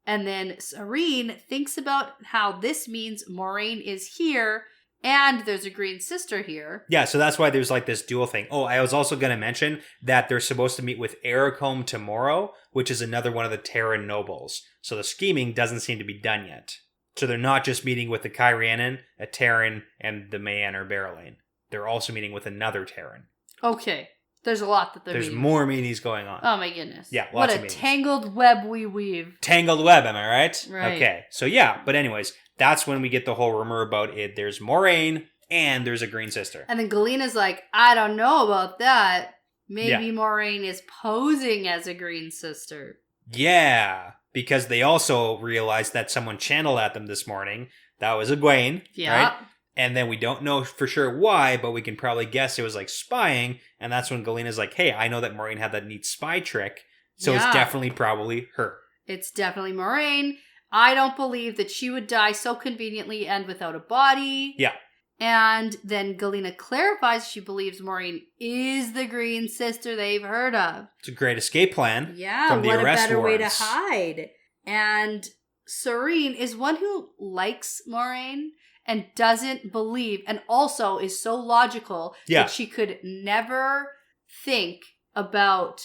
And then Sarene thinks about how this means Moiraine is here, and there's a green sister here. Yeah, so that's why there's like this dual thing. Oh, I was also going to mention that they're supposed to meet with Ericombe tomorrow, which is another one of the Terran nobles. So the scheming doesn't seem to be done yet. So they're not just meeting with the Cairhienin, a Terran, and the Maianer Berylane. They're also meeting with another Terran. Okay. There's a lot that they're There's meeting. more meetings going on. Oh my goodness. Yeah, lots what of a meetings. tangled web we weave. Tangled web, am I right? Right. Okay, so yeah, but anyways, that's when we get the whole rumor about it. There's Moiraine, and there's a green sister. And then Galena's like, I don't know about that. Maybe Yeah. Moiraine is posing as a green sister. Yeah, because they also realized that someone channeled at them this morning. That was Egwene, Yeah. right? And then we don't know for sure why, but we can probably guess it was like spying. And that's when Galena's like, hey, I know that Moiraine had that neat spy trick. So Yeah. it's definitely probably her. It's definitely Moiraine. I don't believe that she would die so conveniently and without a body. Yeah. And then Galena clarifies she believes Moiraine is the green sister they've heard of. It's a great escape plan. Yeah, from the what a arrest better way to warrants. hide. And Sarene is one who likes Moiraine and doesn't believe, and also is so logical Yeah. that she could never think about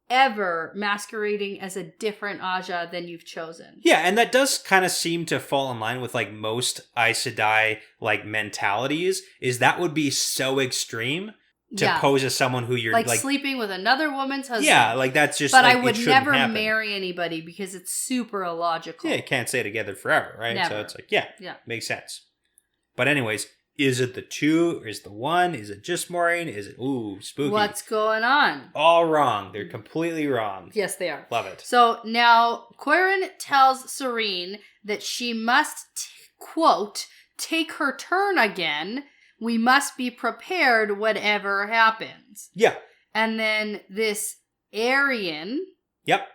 ever masquerading as a different Aja than you've chosen. Yeah, and that does kind of seem to fall in line with like most Aes Sedai like mentalities, is that would be so extreme to Yeah. pose as someone who you're Like, like sleeping with another woman's husband. yeah, like that's just But like, I would it shouldn't never happen. marry anybody because it's super illogical. Yeah, you can't stay together forever, right? Never. So it's like, yeah, Yeah. makes sense. But anyways, is it the 2? Is the 1? Is it just Moiraine? Is it, ooh, spooky. What's going on? All wrong. They're completely wrong. Yes, they are. Love it. So now Coirin tells Sarene that she must, quote, take her turn again. We must be prepared whatever happens. Yeah. And then this Aryan Yep.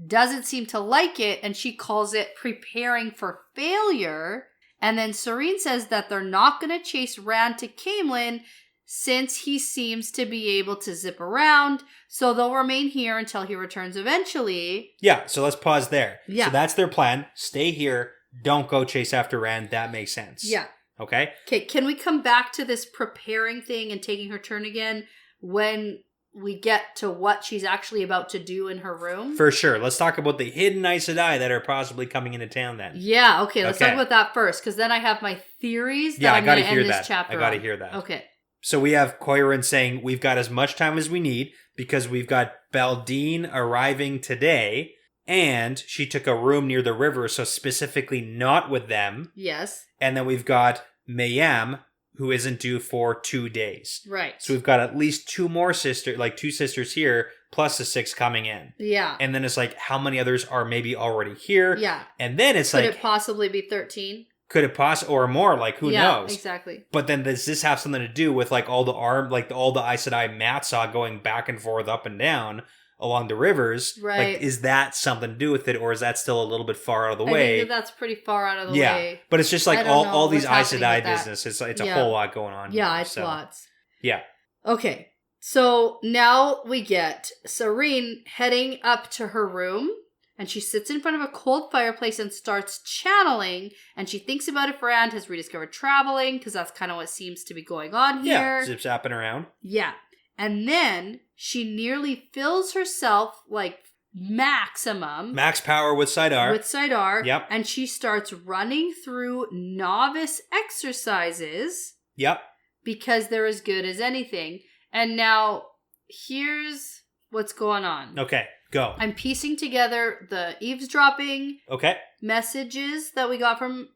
doesn't seem to like it, and she calls it preparing for failure. And then Sarene says that they're not going to chase Rand to Camelin since he seems to be able to zip around, so they'll remain here until he returns eventually. Yeah, so let's pause there. Yeah. So that's their plan. Stay here. Don't go chase after Rand. That makes sense. Yeah. Okay? Okay, can we come back to this preparing thing and taking her turn again when we get to what she's actually about to do in her room? For sure. Let's talk about the hidden Aes Sedai that are possibly coming into town then. Yeah, okay, let's Okay. talk about that first, because then I have my theories that Yeah, I I'm gotta going to hear end that. this chapter I gotta on. hear that. Okay. So we have Coirin saying we've got as much time as we need because we've got Baldine arriving today, and she took a room near the river, so specifically not with them. Yes. And then we've got Mayam, who isn't due for 2 days. Right. So we've got at least 2 more two sisters here, plus the 6 coming in. Yeah. And then it's like, how many others are maybe already here? Yeah. And then it's Could like, it possibly be 13? could it possibly, or more, like, who knows? Exactly. But then does this have something to do with like all the all the Aes Sedai Matsaw going back and forth, up and down along the rivers? Right. Like, is that something to do with it, or is that still a little bit far out of the I way? think that's pretty far out of the Yeah, way. but it's just I like don't know all these what's Aes happening Sedai with that. business. It's a Yeah. whole lot going on. Yeah, here, it's so. lots. Yeah. Okay. So now we get Serene heading up to her room, and she sits in front of a cold fireplace and starts channeling, and she thinks about if Rand has rediscovered traveling, because that's kind of what seems to be going on here. Yeah, zip-zapping around. Yeah. And then she nearly fills herself, like, maximum. Max power with Sidar. With Sidar. Yep. And she starts running through novice exercises. Yep. Because they're as good as anything. And now, here's what's going on. Okay, go. I'm piecing together the eavesdropping messages that we got from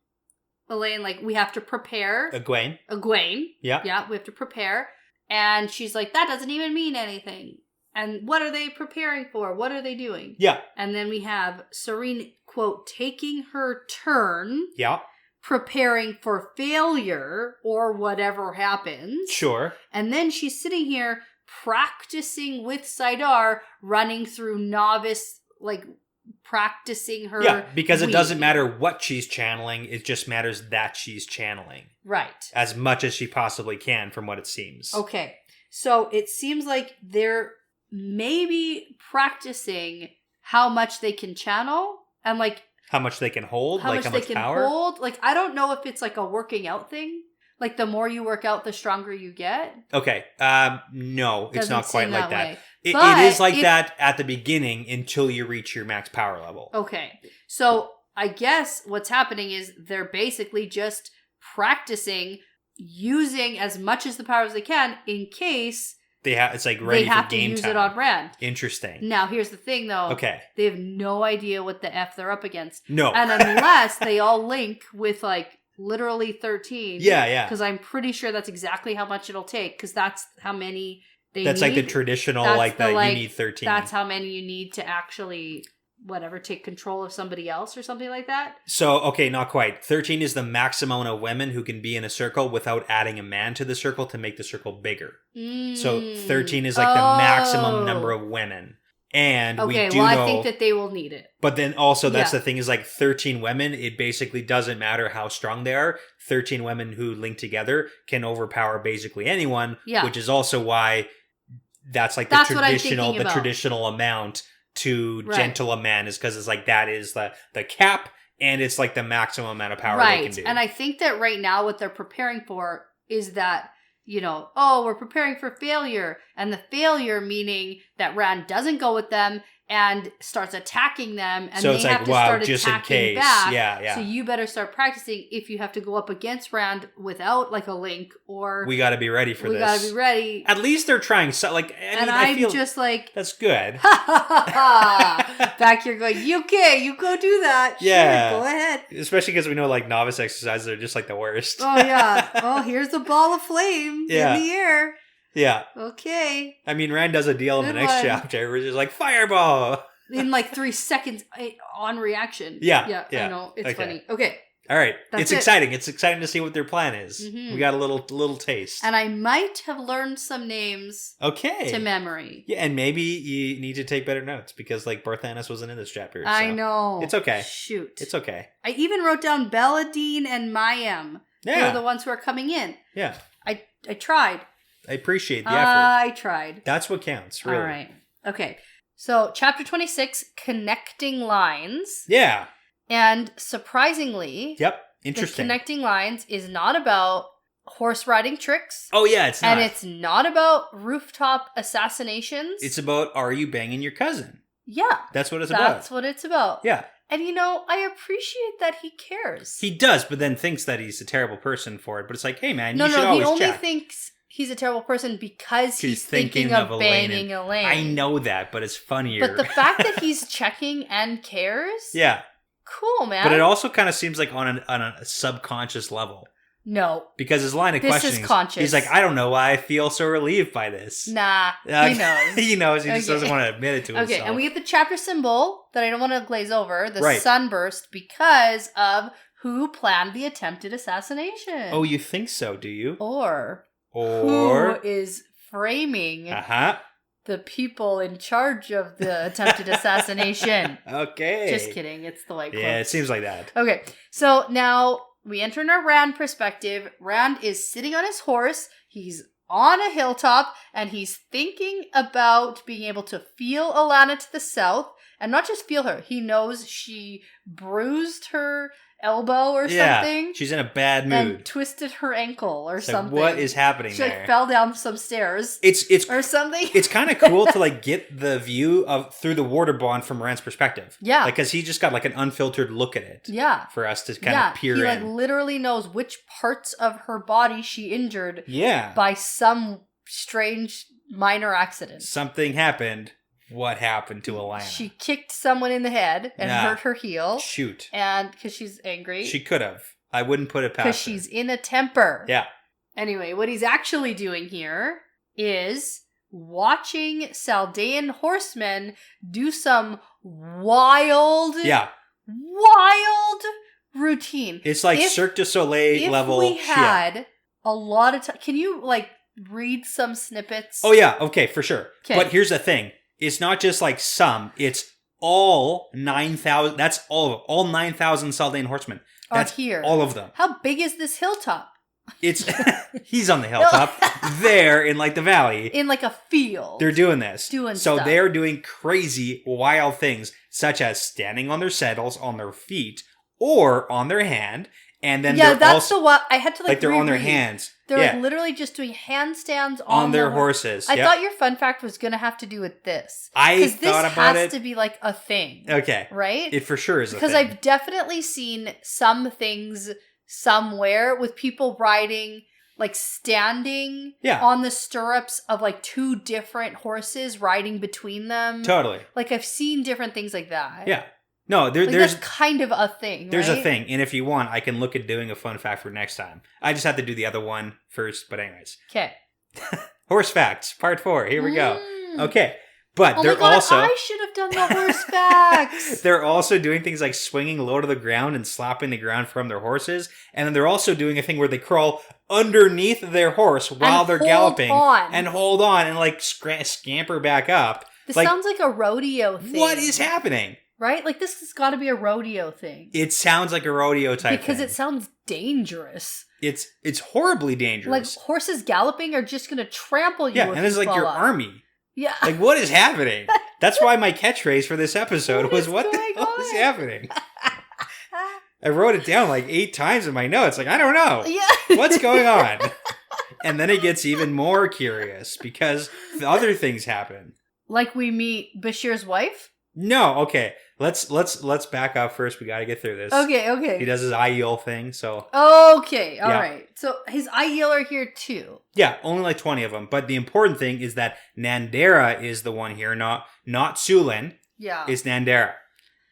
Elaine. Like, we have to prepare. Egwene. Yeah. Yeah, we have to prepare. And she's like, that doesn't even mean anything. And what are they preparing for? What are they doing? Yeah. And then we have Serene, quote, taking her turn. Yeah. Preparing for failure or whatever happens. Sure. And then she's sitting here practicing with Sidar, running through novice, like practicing her. Yeah, because it doesn't matter what she's channeling, it just matters that she's channeling. Right. As much as she possibly can, from what it seems. Okay. So it seems like they're maybe practicing how much they can channel and like how much they can hold, how much power. Hold. Like, I don't know if it's like a working out thing. Like, the more you work out, the stronger you get. Okay. No, it's not quite like that. It is like that at the beginning until you reach your max power level. Okay. So I guess what's happening is they're basically just practicing using as much as the power as they can in case it's like ready for game time. They have to use it on Rand. Interesting. Now, here's the thing, though. Okay. They have no idea what the F they're up against. No. And unless they all link with, like, literally 13. Yeah. Because I'm pretty sure that's exactly how much it'll take, because that's how many they need. That's like the traditional, you need 13. That's how many you need to actually, take control of somebody else or something like that. So, okay, not quite. 13 is the maximum amount of women who can be in a circle without adding a man to the circle to make the circle bigger. So 13 is like the maximum number of women. And we do know... I think that they will need it. But then also, that's the thing, is like 13 women, it basically doesn't matter how strong they are. 13 women who link together can overpower basically anyone, which is also why that's like the traditional amount to gentle a man, is because it's like that is the cap, and it's like the maximum amount of power they can do. And I think that right now what they're preparing for is that, we're preparing for failure, and the failure meaning that Rand doesn't go with them and starts attacking them, and so they have to start just attacking in case. back. Yeah. So you better start practicing if you have to go up against Rand without like a link, or we got to be ready for this. We got to be ready. At least they're trying. I feel just like, that's good. Back here going, you go do that. Yeah, sure, go ahead. Especially because we know like novice exercises are just like the worst. Oh yeah. Oh, here's a ball of flame in the air. Yeah. Okay. I mean, Rand does a deal in the next chapter where it's just like, fireball! In like 3 seconds on reaction. Yeah. I know. It's funny. Okay. All right. It's exciting. It's exciting to see what their plan is. Mm-hmm. We got a little taste. And I might have learned some names to memory. Yeah, and maybe you need to take better notes because like Barthanes wasn't in this chapter. So I know. It's okay. Shoot. It's okay. I even wrote down Belladine and Mayim. Yeah. Who are the ones who are coming in. Yeah. I tried. I appreciate the effort. I tried. That's what counts, really. All right. Okay. So, chapter 26, Connecting Lines. Yeah. And surprisingly... Yep. Interesting. The Connecting Lines is not about horse riding tricks. Oh, yeah, it's not. And it's not about rooftop assassinations. It's about, are you banging your cousin? Yeah. That's what it's about. That's what it's about. Yeah. And I appreciate that he cares. He does, but then thinks that he's a terrible person for it. But it's like, hey, man, you should always check. No, he only thinks he's a terrible person because he's thinking of banging Elaine. I know that, but it's funnier. But the fact that he's checking and cares? Yeah. Cool, man. But it also kind of seems like on a subconscious level. No. Because his line of questioning, is conscious. He's like, I don't know why I feel so relieved by this. Nah, he knows. He knows, he just doesn't want to admit it to himself. Okay, and we get the chapter symbol that I don't want to glaze over, the sunburst, because of who planned the attempted assassination. Oh, you think so, do you? Or who is framing the people in charge of the attempted assassination. Okay. Just kidding, it's the white cloaks. Yeah, it seems like that. Okay, so now... we enter in our Rand perspective. Rand is sitting on his horse. He's on a hilltop, and he's thinking about being able to feel Alana to the south, and not just feel her. He knows she bruised her elbow or something. She's in a bad mood. And twisted her ankle or something. What is happening there? She like fell down some stairs. It's or something. It's kind of cool to like get the view of through the water bond from Rand's perspective. Yeah. Like, because he just got like an unfiltered look at it. Yeah. For us to kind of peer in. He like literally knows which parts of her body she injured. Yeah. By some strange minor accident. Something happened. What happened to Alana? She kicked someone in the head and hurt her heel. Shoot. And because she's angry. She could have. I wouldn't put it past her. Because she's in a temper. Yeah. Anyway, what he's actually doing here is watching Saldean horsemen do some wild routine. It's like Cirque du Soleil level. If we had a lot of time, can you like read some snippets? Oh yeah, okay, for sure. Okay. But here's the thing. It's not just like some, it's all 9,000, that's all of them. All 9,000 Saldean horsemen. That's here. All of them. How big is this hilltop? It's, he's on the hilltop, there in like the valley. In like a field. They're doing this. So stuff. They're doing crazy, wild things, such as standing on their saddles, on their feet, or on their hand. And then that's the what I had to like they're on their hands. They're like literally just doing handstands on their horses. I thought your fun fact was going to have to do with this. I thought about it. This has to be like a thing. Okay. Right? It for sure is a thing. Because I've definitely seen some things somewhere with people riding, like standing on the stirrups of like two different horses riding between them. Totally. Like I've seen different things like that. Yeah. No, there's that's kind of a thing. There's right? a thing, and if you want, I can look at doing a fun fact for next time. I just have to do the other one first, but anyways. Okay. Horse facts, part 4. Here we go. Okay, but oh they're my God, also. I should have done the horse facts. They're also doing things like swinging low to the ground and slapping the ground from their horses, and then they're also doing a thing where they crawl underneath their horse while they're galloping and hold on and like scamper back up. This sounds like a rodeo thing. What is happening? Right? Like, this has got to be a rodeo thing. It sounds like a rodeo type because thing. It sounds dangerous. It's horribly dangerous. Like, horses galloping are just going to trample you. Yeah, and it's like your army. Yeah. Like, what is happening? That's why my catchphrase for this episode was, what the hell is happening? I wrote it down like 8 times in my notes. Like, I don't know. Yeah. What's going on? And then it gets even more curious because the other things happen. Like we meet Bashir's wife? No, okay. Let's back up first. We got to get through this. Okay. He does his Aiel thing, so. Okay, all right. So his Aiel are here too. Yeah, only like 20 of them. But the important thing is that Nandera is the one here, not Sulin. Yeah. It's Nandera.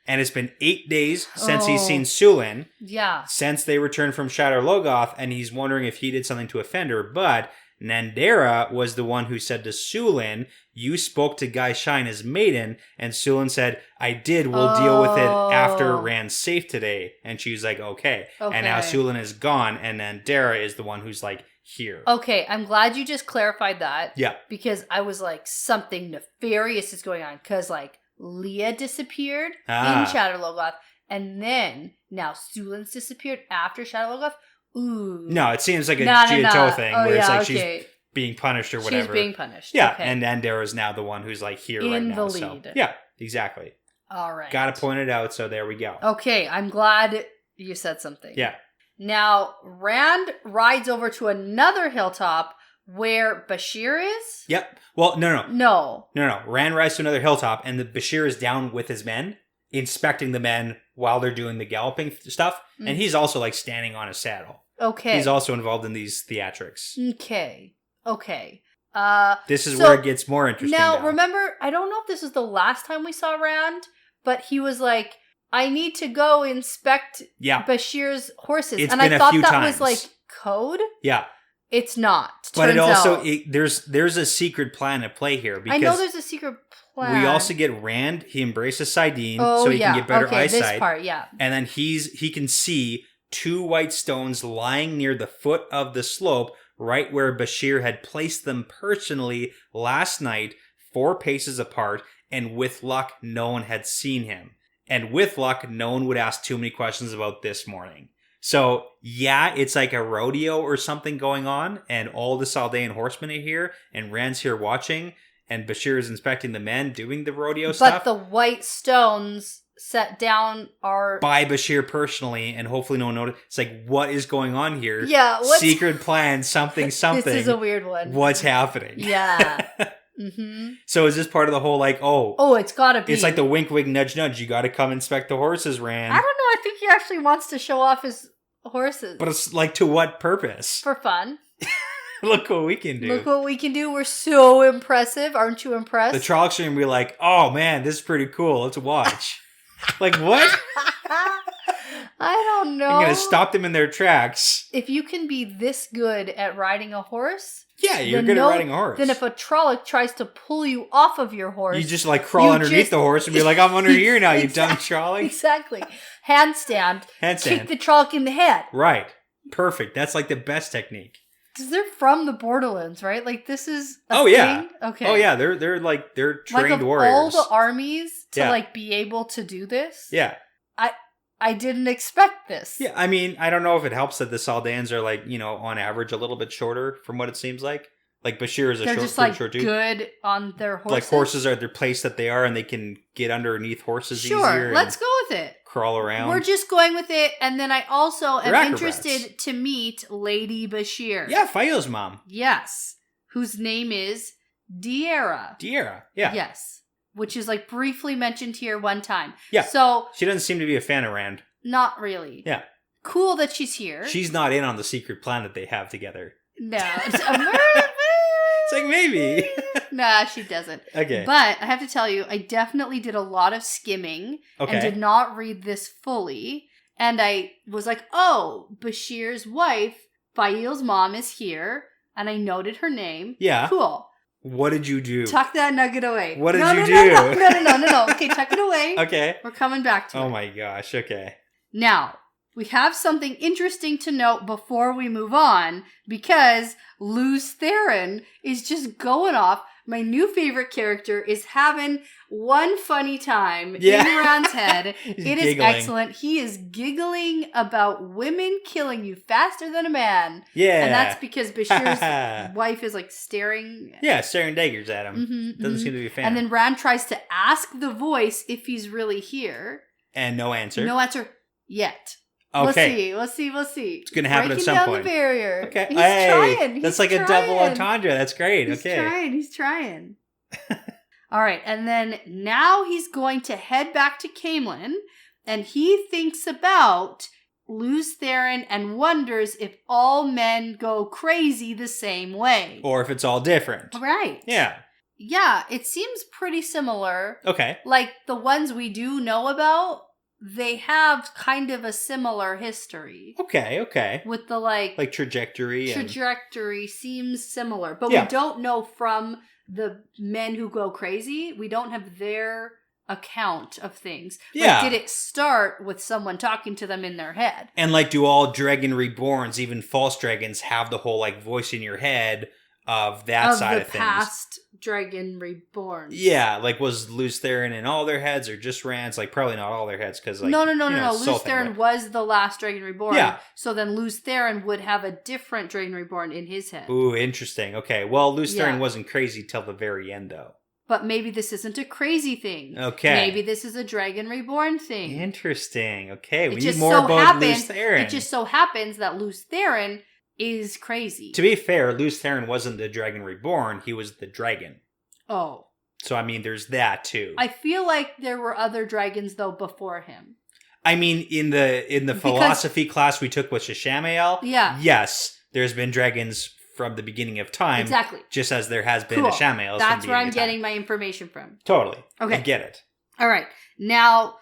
And it's been 8 days since he's seen Sulin. Yeah. Since they returned from Shadar Logoth, and he's wondering if he did something to offend her. But Nandera was the one who said to Sulin, you spoke to Guy Shine as maiden, and Sulin said, I did, we'll deal with it after Rand's safe today. And she's like, okay. And now Sulin is gone, and Nandera is the one who's like, here. Okay, I'm glad you just clarified that. Yeah. Because I was like, something nefarious is going on. Because like, Leah disappeared in Shadar Logoth, and then now Sulin's disappeared after Shadar Logoth. Ooh. No, it seems like a G.H.O. thing where it's like she's being punished or whatever. She's being punished. Yeah, okay. and Nandera is now the one who's like here right now. In the lead. So, yeah, exactly. All right. Gotta point it out, so there we go. Okay, I'm glad you said something. Yeah. Now, Rand rides over to another hilltop where Bashir is? Yep. Well, no. No. Rand rides to another hilltop, and the Bashir is down with his men, inspecting the men while they're doing the galloping stuff, and he's also like standing on a saddle. Okay. He's also involved in these theatrics. Okay. This is where it gets more interesting. Now, remember, I don't know if this is the last time we saw Rand, but he was like, I need to go inspect Bashir's horses. It's and been I thought a few that times. was like code. Yeah. It's not. But it also, there's a secret plan at play here. Because I know there's a secret plan. We also get Rand, he embraces Saidin so he can get better eyesight. This part, yeah. And then he can see 2 white stones lying near the foot of the slope, right where Bashir had placed them personally last night, 4 paces apart, and with luck, no one had seen him. And with luck, no one would ask too many questions about this morning. So, yeah, it's like a rodeo or something going on, and all the Saldaean horsemen are here, and Rand's here watching, and Bashir is inspecting the men doing the rodeo stuff. But the white stones set down are... by Bashir personally, and hopefully no one noticed. It's like, what is going on here? Yeah. Secret plan, something. This is a weird one. What's happening? Yeah. Mm-hmm. So is this part of the whole, like, Oh, it's gotta be. it's like the wink, wink, nudge, nudge. You gotta come inspect the horses, Rand. I don't know. I think he actually wants to show off his horses. But it's like, to what purpose? For fun. Look what we can do. Look what we can do. We're so impressive. Aren't you impressed? The Trollocs are gonna be like, oh man, this is pretty cool. Let's watch. Like, what? I don't know. I'm gonna stop them in their tracks. If you can be this good at riding a horse... Yeah, you're good at riding a horse. Then if a Trolloc tries to pull you off of your horse... You just like crawl underneath the horse and be like, I'm under here now, you dumb Trolloc. Exactly. Handstand. Kick the Trolloc in the head. Right. Perfect. That's like the best technique. Because they're from the Borderlands, right? Like, this is a thing? Yeah. Okay. Oh, yeah. They're trained like, warriors. All the armies to, like, be able to do this? Yeah. I didn't expect this. Yeah, I mean, I don't know if it helps that the Saldaeans are, like, on average a little bit shorter from what it seems like. Like, Bashir is a short dude. Good on their horses. Like, horses are their place that they are, and they can get underneath horses easier. Sure, let's go with it. Crawl around. We're just going with it, and then I also am interested to meet Lady Bashir. Yeah, Fayo's mom. Yes, whose name is Deira. Deira, yeah. Yes. Which is, like, briefly mentioned here one time. Yeah. So she doesn't seem to be a fan of Rand. Not really. Yeah. Cool that she's here. She's not in on the secret plan that they have together. No. It's like, maybe. Nah, she doesn't. Okay. But I have to tell you, I definitely did a lot of skimming and did not read this fully. And I was like, oh, Bashir's wife, Fail's mom, is here. And I noted her name. Yeah. Cool. What did you do? Tuck that nugget away. What did you do? No. Okay, tuck it away. Okay. We're coming back to it. Oh my gosh, okay. Now, we have something interesting to note before we move on, because Lews Therin is just going off. My new favorite character is having one funny time in Rand's head. It is excellent. He is giggling about women killing you faster than a man. Yeah. And that's because Bashir's wife is like staring. Yeah, staring daggers at him. Doesn't seem to be a fan. And then Rand tries to ask the voice if he's really here. And no answer. No answer yet. Okay. We'll see. It's going to happen at some point. Breaking down the barrier. Okay. He's trying. That's like a double entendre. That's great. He's trying. All right. And then now he's going to head back to Caemlyn, and he thinks about Lews Therin and wonders if all men go crazy the same way. Or if it's all different. Right. Yeah. Yeah, it seems pretty similar. Okay. Like the ones we do know about, they have kind of a similar history. Okay. With the like trajectory. Trajectory seems similar. But we don't know from the men who go crazy. We don't have their account of things. Yeah. Like, did it start with someone talking to them in their head? And like, do all Dragon Reborns, even false dragons, have the whole like voice in your head of that side of things? Of the past Dragon Reborn. Yeah, like, was Lews Therin in all their heads or just Rand's? Like, probably not all their heads, because like... No. Lews Therin was the last Dragon Reborn. Yeah. So then Lews Therin would have a different Dragon Reborn in his head. Ooh, interesting. Okay, well, Lews Therin wasn't crazy till the very end, though. But maybe this isn't a crazy thing. Okay. Maybe this is a Dragon Reborn thing. Interesting. Okay, we need more about Lews Therin. It just so happens that Lews Therin is crazy. To be fair, Lews Therin wasn't the Dragon Reborn, he was the dragon. Oh. So, I mean, there's that, too. I feel like there were other dragons, though, before him. I mean, in the philosophy class we took with Shishamael, yes, there's been dragons from the beginning of time. Exactly. Just as there has been a Shamael. That's where I'm getting my information from. Totally. Okay. I get it. All right. Now,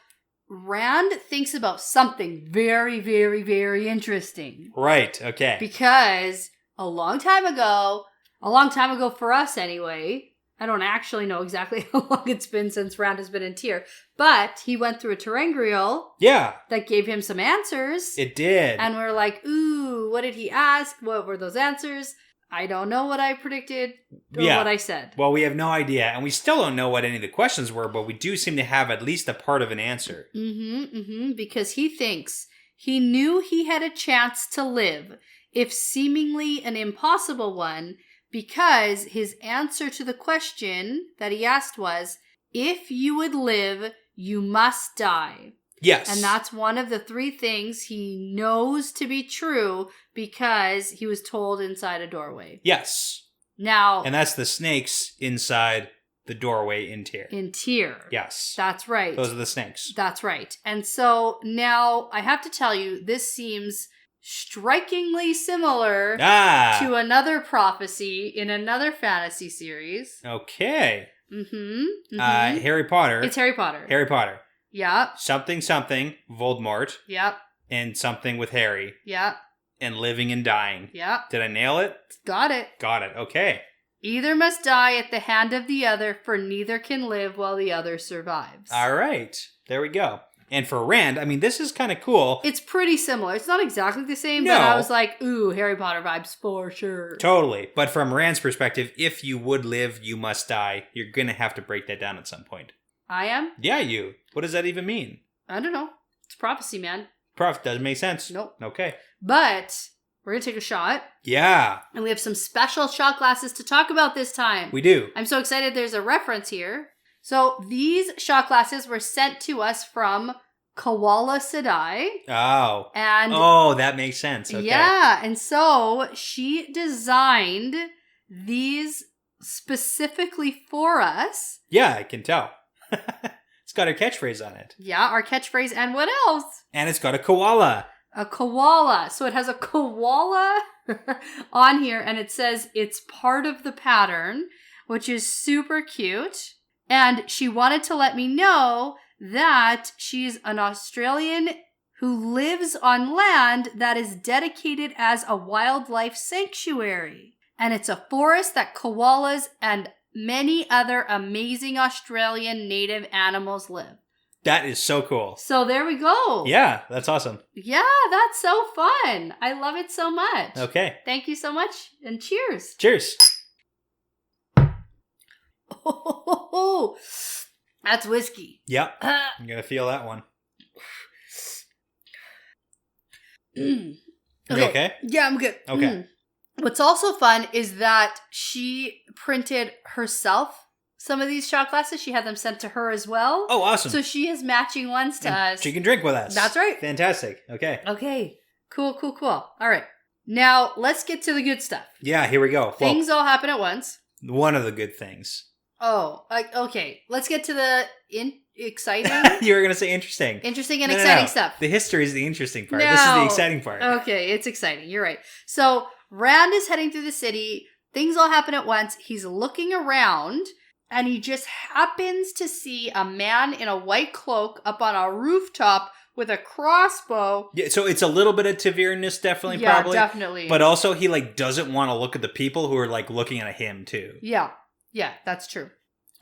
Rand thinks about something very, very, very interesting. Right. Okay. Because a long time ago for us anyway, I don't actually know exactly how long it's been since Rand has been in Tyr, but he went through a terangrial. Yeah. That gave him some answers. It did. And we're like, ooh, what did he ask? What were those answers? I don't know what I predicted or what I said. Well, we have no idea, and we still don't know what any of the questions were, but we do seem to have at least a part of an answer. Because he thinks He knew he had a chance to live, if seemingly an impossible one, because his answer to the question that he asked was, if you would live, you must die. Yes. And that's one of the 3 things he knows to be true because he was told inside a doorway. Yes. Now... And that's the snakes inside the doorway in Tyr. In Tyr. Yes. That's right. Those are the snakes. That's right. And so now I have to tell you, this seems strikingly similar to another prophecy in another fantasy series. Okay. Mm-hmm. Harry Potter. It's Harry Potter. Harry Potter. Yep. Something, Voldemort. Yep. And something with Harry. Yep. And living and dying. Yep. Did I nail it? Got it. Got it. Okay. Either must die at the hand of the other, for neither can live while the other survives. All right. There we go. And for Rand, I mean, this is kind of cool. It's pretty similar. It's not exactly the same, No. but I was like, ooh, Harry Potter vibes for sure. Totally. But from Rand's perspective, if you would live, you must die. You're going to have to break that down at some point. I am? Yeah, you. What does that even mean? I don't know. It's prophecy, man. Doesn't make sense. Nope. Okay. But we're going to take a shot. Yeah. And we have some special shot glasses to talk about this time. We do. I'm so excited there's a reference here. So these shot glasses were sent to us from Aes Sedai. Oh. And that makes sense. Okay. yeah, and so she designed these specifically for us. Yeah, I can tell. It's got her catchphrase on it. Yeah, our catchphrase, and what else? And it's got a koala. A koala. So it has a koala on here, and it says it's part of the pattern, which is super cute. And she wanted to let me know that she's an Australian who lives on land that is dedicated as a wildlife sanctuary. And it's a forest that koalas and many other amazing Australian native animals live. That is so cool. So there we go. Yeah, that's awesome. Yeah, that's so fun. I love it so much. Okay. Thank you so much, and cheers. Cheers. Oh, that's whiskey. Yep. I'm going to feel that one. You okay? Yeah, I'm good. Okay. What's also fun is that she printed herself some of these shot glasses. She had them sent to her as well. Oh, awesome. So she has matching ones to us. She can drink with us. That's right. Fantastic. Okay. Okay. Cool. All right. Now, let's get to the good stuff. Yeah, here we go. Things all happen at once. One of the good things. Oh, okay. Let's get to the exciting. You were going to say interesting. Interesting and exciting stuff. The history is the interesting part. No. This is the exciting part. Okay, it's exciting. You're right. So Rand is heading through the city. Things all happen at once. He's looking around, and he just happens to see a man in a white cloak up on a rooftop with a crossbow. Yeah, so it's a little bit of Tavernus, definitely, yeah, probably. Definitely. But also, he doesn't want to look at the people who are looking at him too. Yeah, that's true.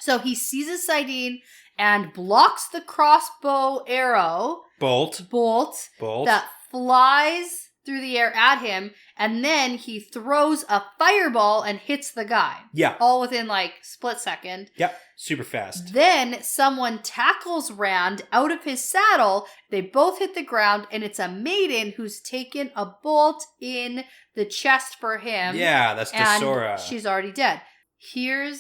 So he sees a sighting and blocks the crossbow arrow Bolt that flies through the air at him, and then he throws a fireball and hits the guy. Yeah. All within split second. Yep. Super fast. Then someone tackles Rand out of his saddle. They both hit the ground, and it's a maiden who's taken a bolt in the chest for him. Yeah, that's and Desora. she's already dead.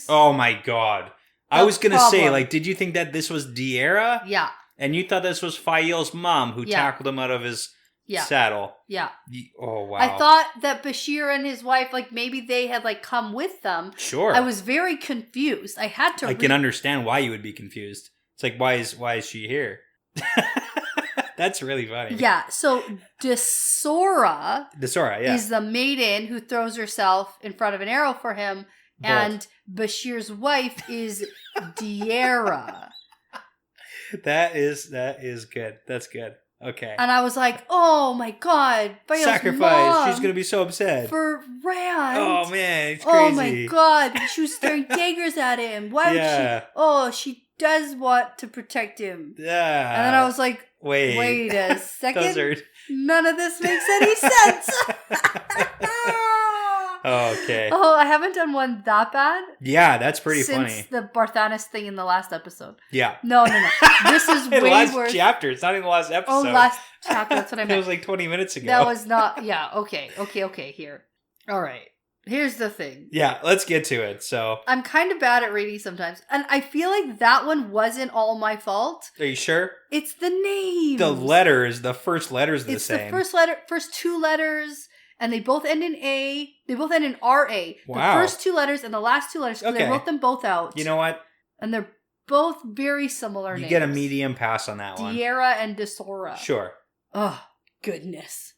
Oh my god. I was going to say, did you think that this was Diera? Yeah. And you thought this was Fael's mom who tackled him out of his saddle? Yeah. Oh, wow. I thought that Bashir and his wife, maybe they had, come with them. Sure. I was very confused. I had to I can understand why you would be confused. It's why is she here? That's really funny. Yeah, so Desora is the maiden who throws herself in front of an arrow for him. Bolt. And Bashir's wife is Diera. That is good. That's good. Okay. And I was like, oh my god. Fael's sacrifice. mom She's going to be so upset. For Rand. Oh man, it's crazy. Oh my god. She was throwing daggers at him. Why would she? Oh, she does want to protect him. Yeah. And then I was like, wait a second. None of this makes any sense. Okay. Oh, I haven't done one that bad. Yeah, that's pretty since funny. the Barthanes thing in the last episode. Yeah. No. This is way the last worse. chapter. It's not even the last episode. Oh, last chapter. That's what I meant. It was like 20 minutes ago. That was not. Yeah. Okay. Here. All right. Here's the thing. Yeah, let's get to it. So I'm kind of bad at reading sometimes, and I feel like that one wasn't all my fault. Are you sure? It's the names. The letters. The first letters are the same. It's the first two letters. And they both end in A. They both end in R-A. Wow. The first two letters and the last two letters. Because I wrote them both out. You know what? And they're both very similar names. You get a medium pass on that one. Diera and Desora. Sure. Oh, goodness.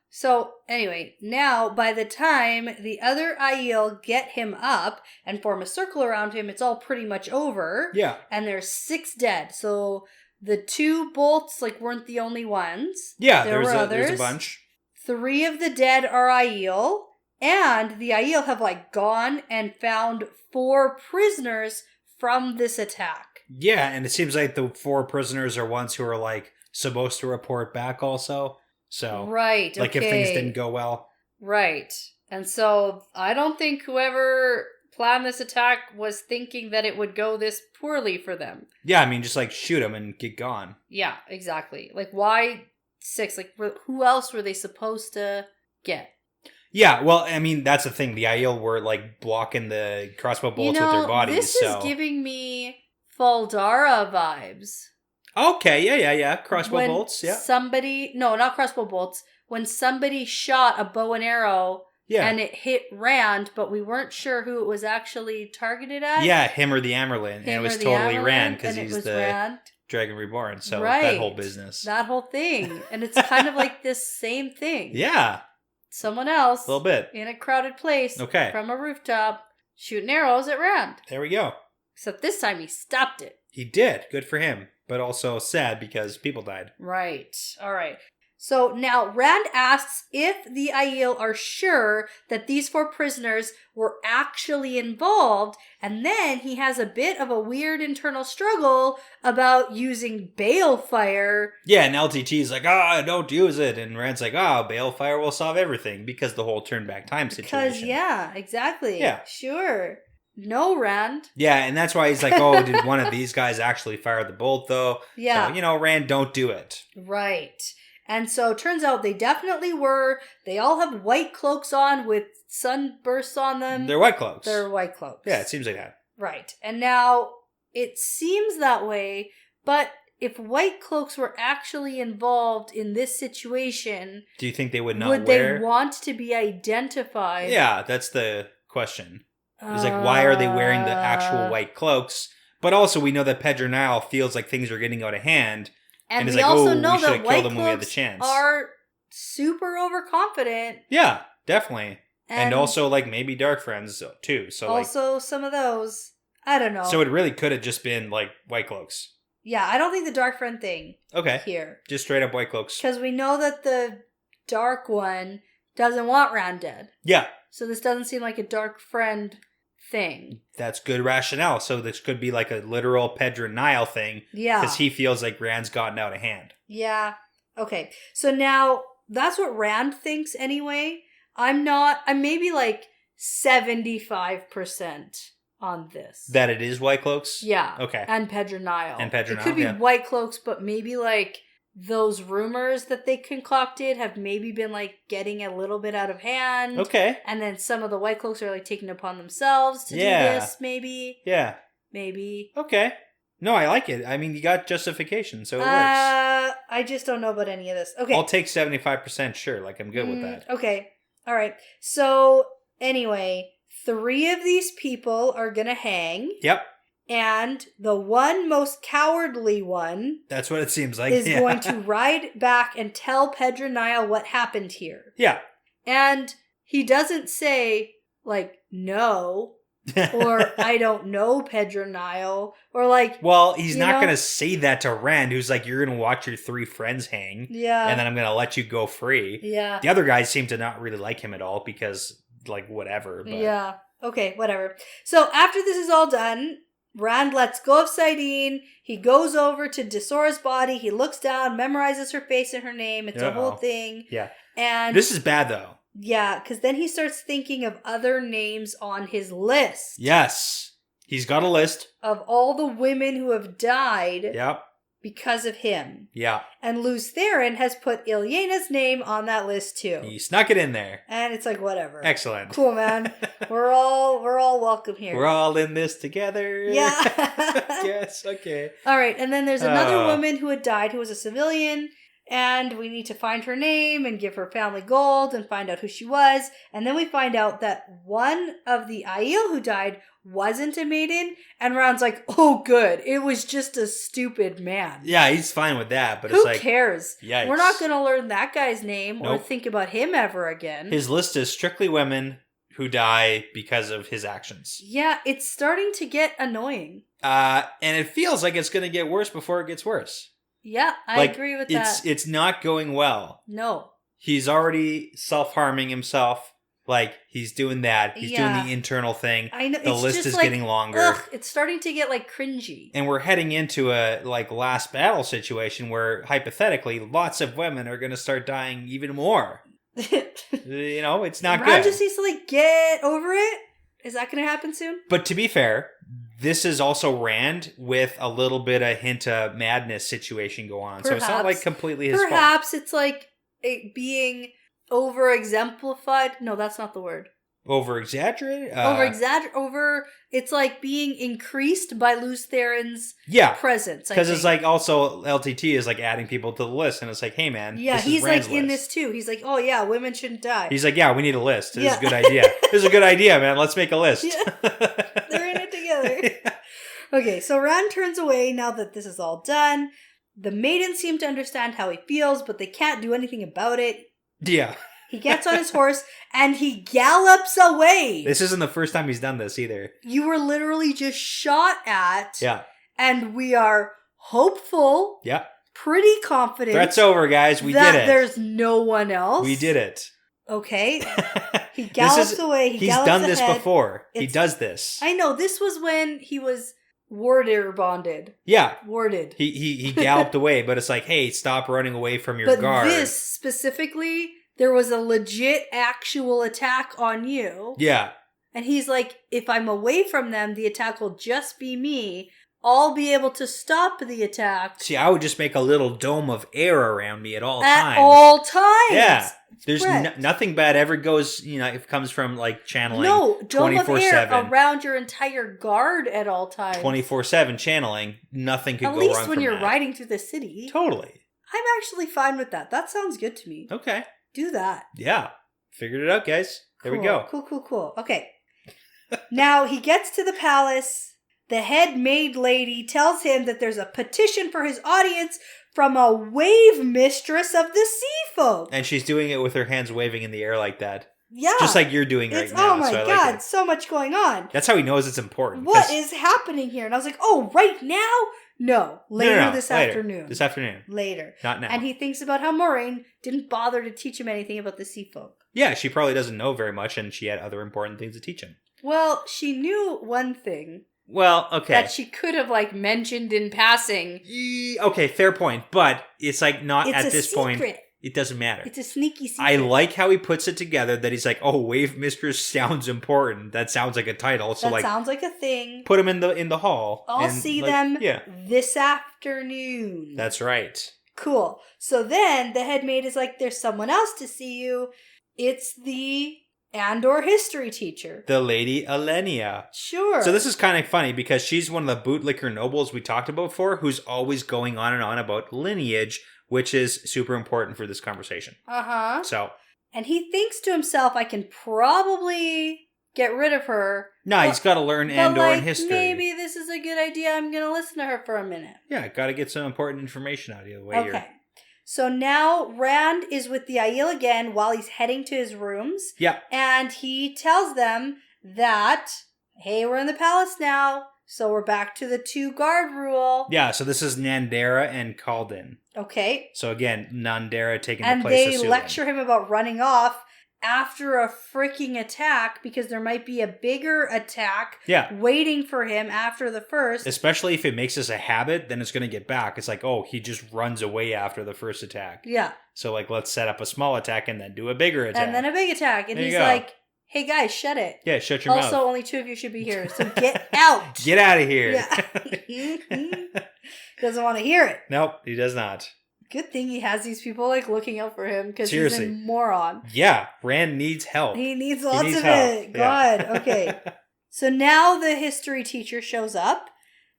So, anyway, now, by the time the other Aiel get him up and form a circle around him, it's all pretty much over. Yeah. And there's 6 dead. So, the 2 bolts, weren't the only ones. Yeah, there were others. There's a bunch. 3 of the dead are Aiel, and the Aiel have gone and found 4 prisoners from this attack. Yeah, and it seems like the 4 prisoners are ones who are supposed to report back also. So right, if things didn't go well. Right. And so I don't think whoever planned this attack was thinking that it would go this poorly for them. Yeah, I mean just shoot them and get gone. Yeah, exactly. Why 6? Who else were they supposed to get? Yeah, well, I mean, that's the thing. The Aiel were, blocking the crossbow bolts with their bodies, this is giving me Faldara vibes. Okay, yeah. Crossbow bolts, yeah. No, not crossbow bolts. When somebody shot a bow and arrow and it hit Rand, but we weren't sure who it was actually targeted at. Yeah, him or the Amerlin. And it was totally Rand, because he's the... Rand. Dragon Reborn, so that whole business. That whole thing. And it's kind of like this same thing. Yeah. Someone else. A little bit. In a crowded place. Okay. From a rooftop, shooting arrows at Rand. There we go. Except this time he stopped it. He did. Good for him. But also sad because people died. Right. All right. So now Rand asks if the Aiel are sure that these 4 prisoners were actually involved, and then he has a bit of a weird internal struggle about using balefire. Yeah, and LTT's don't use it, and Rand's balefire will solve everything because the whole turn back time situation. Because, yeah, exactly. Yeah. Sure. No, Rand. Yeah, and that's why he's did one of these guys actually fire the bolt, though? Yeah. So, Rand, don't do it. Right. And so it turns out they definitely were. They all have white cloaks on with sunbursts on them. They're white cloaks. They're white cloaks. Yeah, it seems like that. Right. And now it seems that way, but if white cloaks were actually involved in this situation, do you think they would not would wear? They want to be identified? Yeah, that's the question. It's why are they wearing the actual white cloaks? But also we know that Pedronile feels like things are getting out of hand. And it's we also know we should that have white killed them when we had the cloaks chance. are super overconfident. Yeah, definitely. And also maybe dark friends too. So also some of those. I don't know. So it really could have just been white cloaks. Yeah, I don't think the dark friend thing. Okay. Here. Just straight up white cloaks. Because we know that the dark one doesn't want Rand dead. Yeah. So this doesn't seem like a dark friend thing. That's good rationale. So this could be a literal Pedronile thing. Yeah. Because he feels like Rand's gotten out of hand. Yeah. Okay. So now that's what Rand thinks anyway. I'm maybe 75% on this. That it is white cloaks? Yeah. Okay. And Pedronile. It could be white cloaks, but maybe those rumors that they concocted have maybe been getting a little bit out of hand. Okay. And then some of the white cloaks are taking it upon themselves to do this, maybe. Yeah. Maybe. Okay. No, I like it. I mean, you got justification, so it works. I just don't know about any of this. Okay. I'll take 75%, sure. I'm good with that. Okay. All right. So, anyway, 3 of these people are going to hang. Yep. And the one most cowardly one... That's what it seems like. ...is going to ride back and tell Pedronile what happened here. Yeah. And he doesn't say, no... or I don't know Pedronile, or well, he's not gonna say that to Rand, who's you're gonna watch your 3 friends hang, and then I'm gonna let you go free. Yeah. The other guys seem to not really like him at all because whatever. But. Yeah. Okay. Whatever. So after this is all done, Rand lets go of Saidin. He goes over to Desora's body. He looks down, memorizes her face and her name. It's a whole thing. Yeah. And this is bad, though. Yeah, because then he starts thinking of other names on his list. Yes. He's got a list. Of all the women who have died because of him. Yeah. And Lews Therin has put Ileana's name on that list too. He snuck it in there. And it's like, whatever. Excellent. Cool, man. We're all welcome here. We're all in this together. Yeah. Yes, okay. All right, and then there's another woman who had died who was a civilian. And we need to find her name and give her family gold and find out who she was. And then we find out that one of the Aiel who died wasn't a maiden. And Rand's like, oh, good. It was just a stupid man. Yeah, he's fine with that. But who it's like, cares? Yikes. We're not going to learn that guy's name or think about him ever again. His list is strictly women who die because of his actions. Yeah, it's starting to get annoying. And it feels like it's going to get worse before it gets worse. Yeah, I agree with that. It's not going well. No. He's already self-harming himself. Like, he's doing that. He's doing the internal thing. I know. The list is getting longer. Ugh, it's starting to get, cringy. And we're heading into a, last battle situation where, hypothetically, lots of women are going to start dying even more. It's not good. Rand just needs to, get over it. Is that going to happen soon? But to be fair, this is also Rand with a little bit of hint of madness situation go on. Perhaps. So it's not completely his fault. Perhaps it's it being over-exemplified. No, that's not the word. Over-exaggerated? It's being increased by Lews Therin's presence. Because it's also LTT is adding people to the list, and it's hey man, yeah, this he's is Rand's in list. this too. He's oh yeah, women shouldn't die. He's yeah, we need a list. This is a good idea. This is a good idea, man. Let's make a list. Yeah. They're in it together. Yeah. Okay, so Rand turns away now that this is all done. The maidens seem to understand how he feels, but they can't do anything about it. Yeah. He gets on his horse and he gallops away. This isn't the first time he's done this either. You were literally just shot at. Yeah. And we are hopeful. Yeah. Pretty confident. Threat's over, guys. We did it. There's no one else. We did it. Okay. He gallops away. He's done this before. He does this. I know. This was when he was bonded. Yeah. Warded. He galloped away, but it's hey, stop running away from your guard. But this specifically, there was a legit actual attack on you. Yeah. And he's if I'm away from them, the attack will just be me. I'll be able to stop the attack. See, I would just make a little dome of air around me at all times. At all times. Yeah. There's nothing bad ever goes, it comes from channeling. No, dome 24/7. of air around your entire guard at all times. 24/7 channeling, nothing could go wrong. At least when you're riding through the city. Totally. I'm actually fine with that. That sounds good to me. Okay. Do that. Yeah. Figured it out, guys. There we go. Cool. Okay. Now he gets to the palace. The head maid lady tells him that there's a petition for his audience from a wave mistress of the sea folk. And she's doing it with her hands waving in the air like that. Yeah. Just like you're doing right now. Oh my God, so much going on. That's how he knows it's important. What is happening here? And I was oh, right now? No, later this afternoon. This afternoon. Later. Not now. And he thinks about how Moiraine didn't bother to teach him anything about the sea folk. Yeah, she probably doesn't know very much, and she had other important things to teach him. Well, she knew one thing. Well, okay. That she could have, mentioned in passing. Okay, fair point. But it's, not it's at this secret. point. It doesn't matter. It's a sneaky secret. I like how he puts it together that he's Wave Mistress sounds important. That sounds like a title. So that sounds like a thing. Put him in the hall. I'll see them this afternoon. That's right. Cool. So then the head maid is there's someone else to see you. It's the Andor history teacher. The Lady Elenia. Sure. So this is kind of funny because she's one of the bootlicker nobles we talked about before who's always going on and on about lineage, which is super important for this conversation. Uh-huh. So. And he thinks to himself, I can probably get rid of her. No, he's got to learn Andor and history. Maybe this is a good idea. I'm going to listen to her for a minute. Yeah, got to get some important information out of you the way Okay. So now Rand is with the Aiel again while he's heading to his rooms. Yeah. And he tells them that, hey, we're in the palace now. So we're back to the 2-guard rule. Yeah, so this is Nandera and Caldin. Okay. So again, Nandera taking the place of Sulin. And they lecture him about running off after a freaking attack because there might be a bigger attack waiting for him after the first. Especially if it makes this a habit, then it's going to get back. It's like, oh, he just runs away after the first attack. Yeah. So, like, let's set up a small attack and then do a bigger attack. And then a big attack. And he's like, hey, guys, shut it. Yeah, shut your mouth. Also, only 2 of you should be here, so get out. Get out of here. Yeah. Doesn't want to hear it. Nope, he does not. Good thing he has these people like looking out for him because he's a moron. Yeah, Rand needs help. He needs lots of it. God. Okay. So now the history teacher shows up,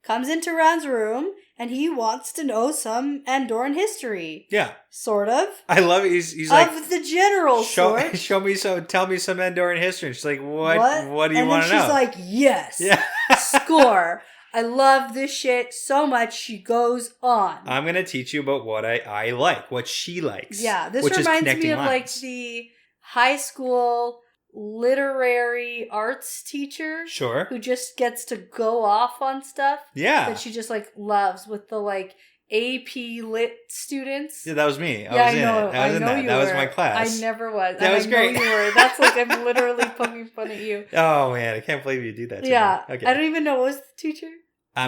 comes into Rand's room, and he wants to know some Andorran history. Yeah. Sort of. I love it. He's like, of the general sort. Tell me some Andorran history. And she's like, what do you want to know? And she's like, yes. Yeah. Score. I love this shit so much. She goes on. I'm going to teach you about what I like, what she likes. Yeah, this reminds me of like the high school literary arts teacher. Sure. Who just gets to go off on stuff. Yeah. That she just like loves with the like AP Lit students. Yeah, that was me. I know. That was my class. I never was. That was great. I know you were. That's like I'm literally poking fun at you. Oh man, I can't believe you do that to me. Okay. I don't even know. What was the teacher?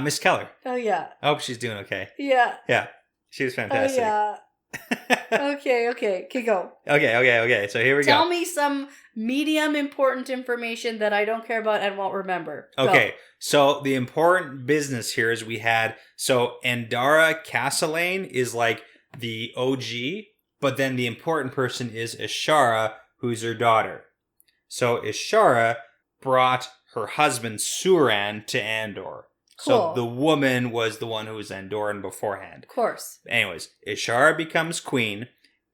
Miss Keller. Oh yeah. I hope she's doing okay. Yeah. Yeah. She was fantastic. Oh yeah. Okay. Okay, go. Okay. So here we go. Tell me some medium important information that I don't care about and won't remember. Go. Okay. So the important business here is we had, Andara Castellane is like the OG, but then the important person is Ishara, who's her daughter. So Ishara brought her husband Suran to Andor. Cool. So the woman was the one who was Andorran beforehand. Of course. Anyways, Ishara becomes queen,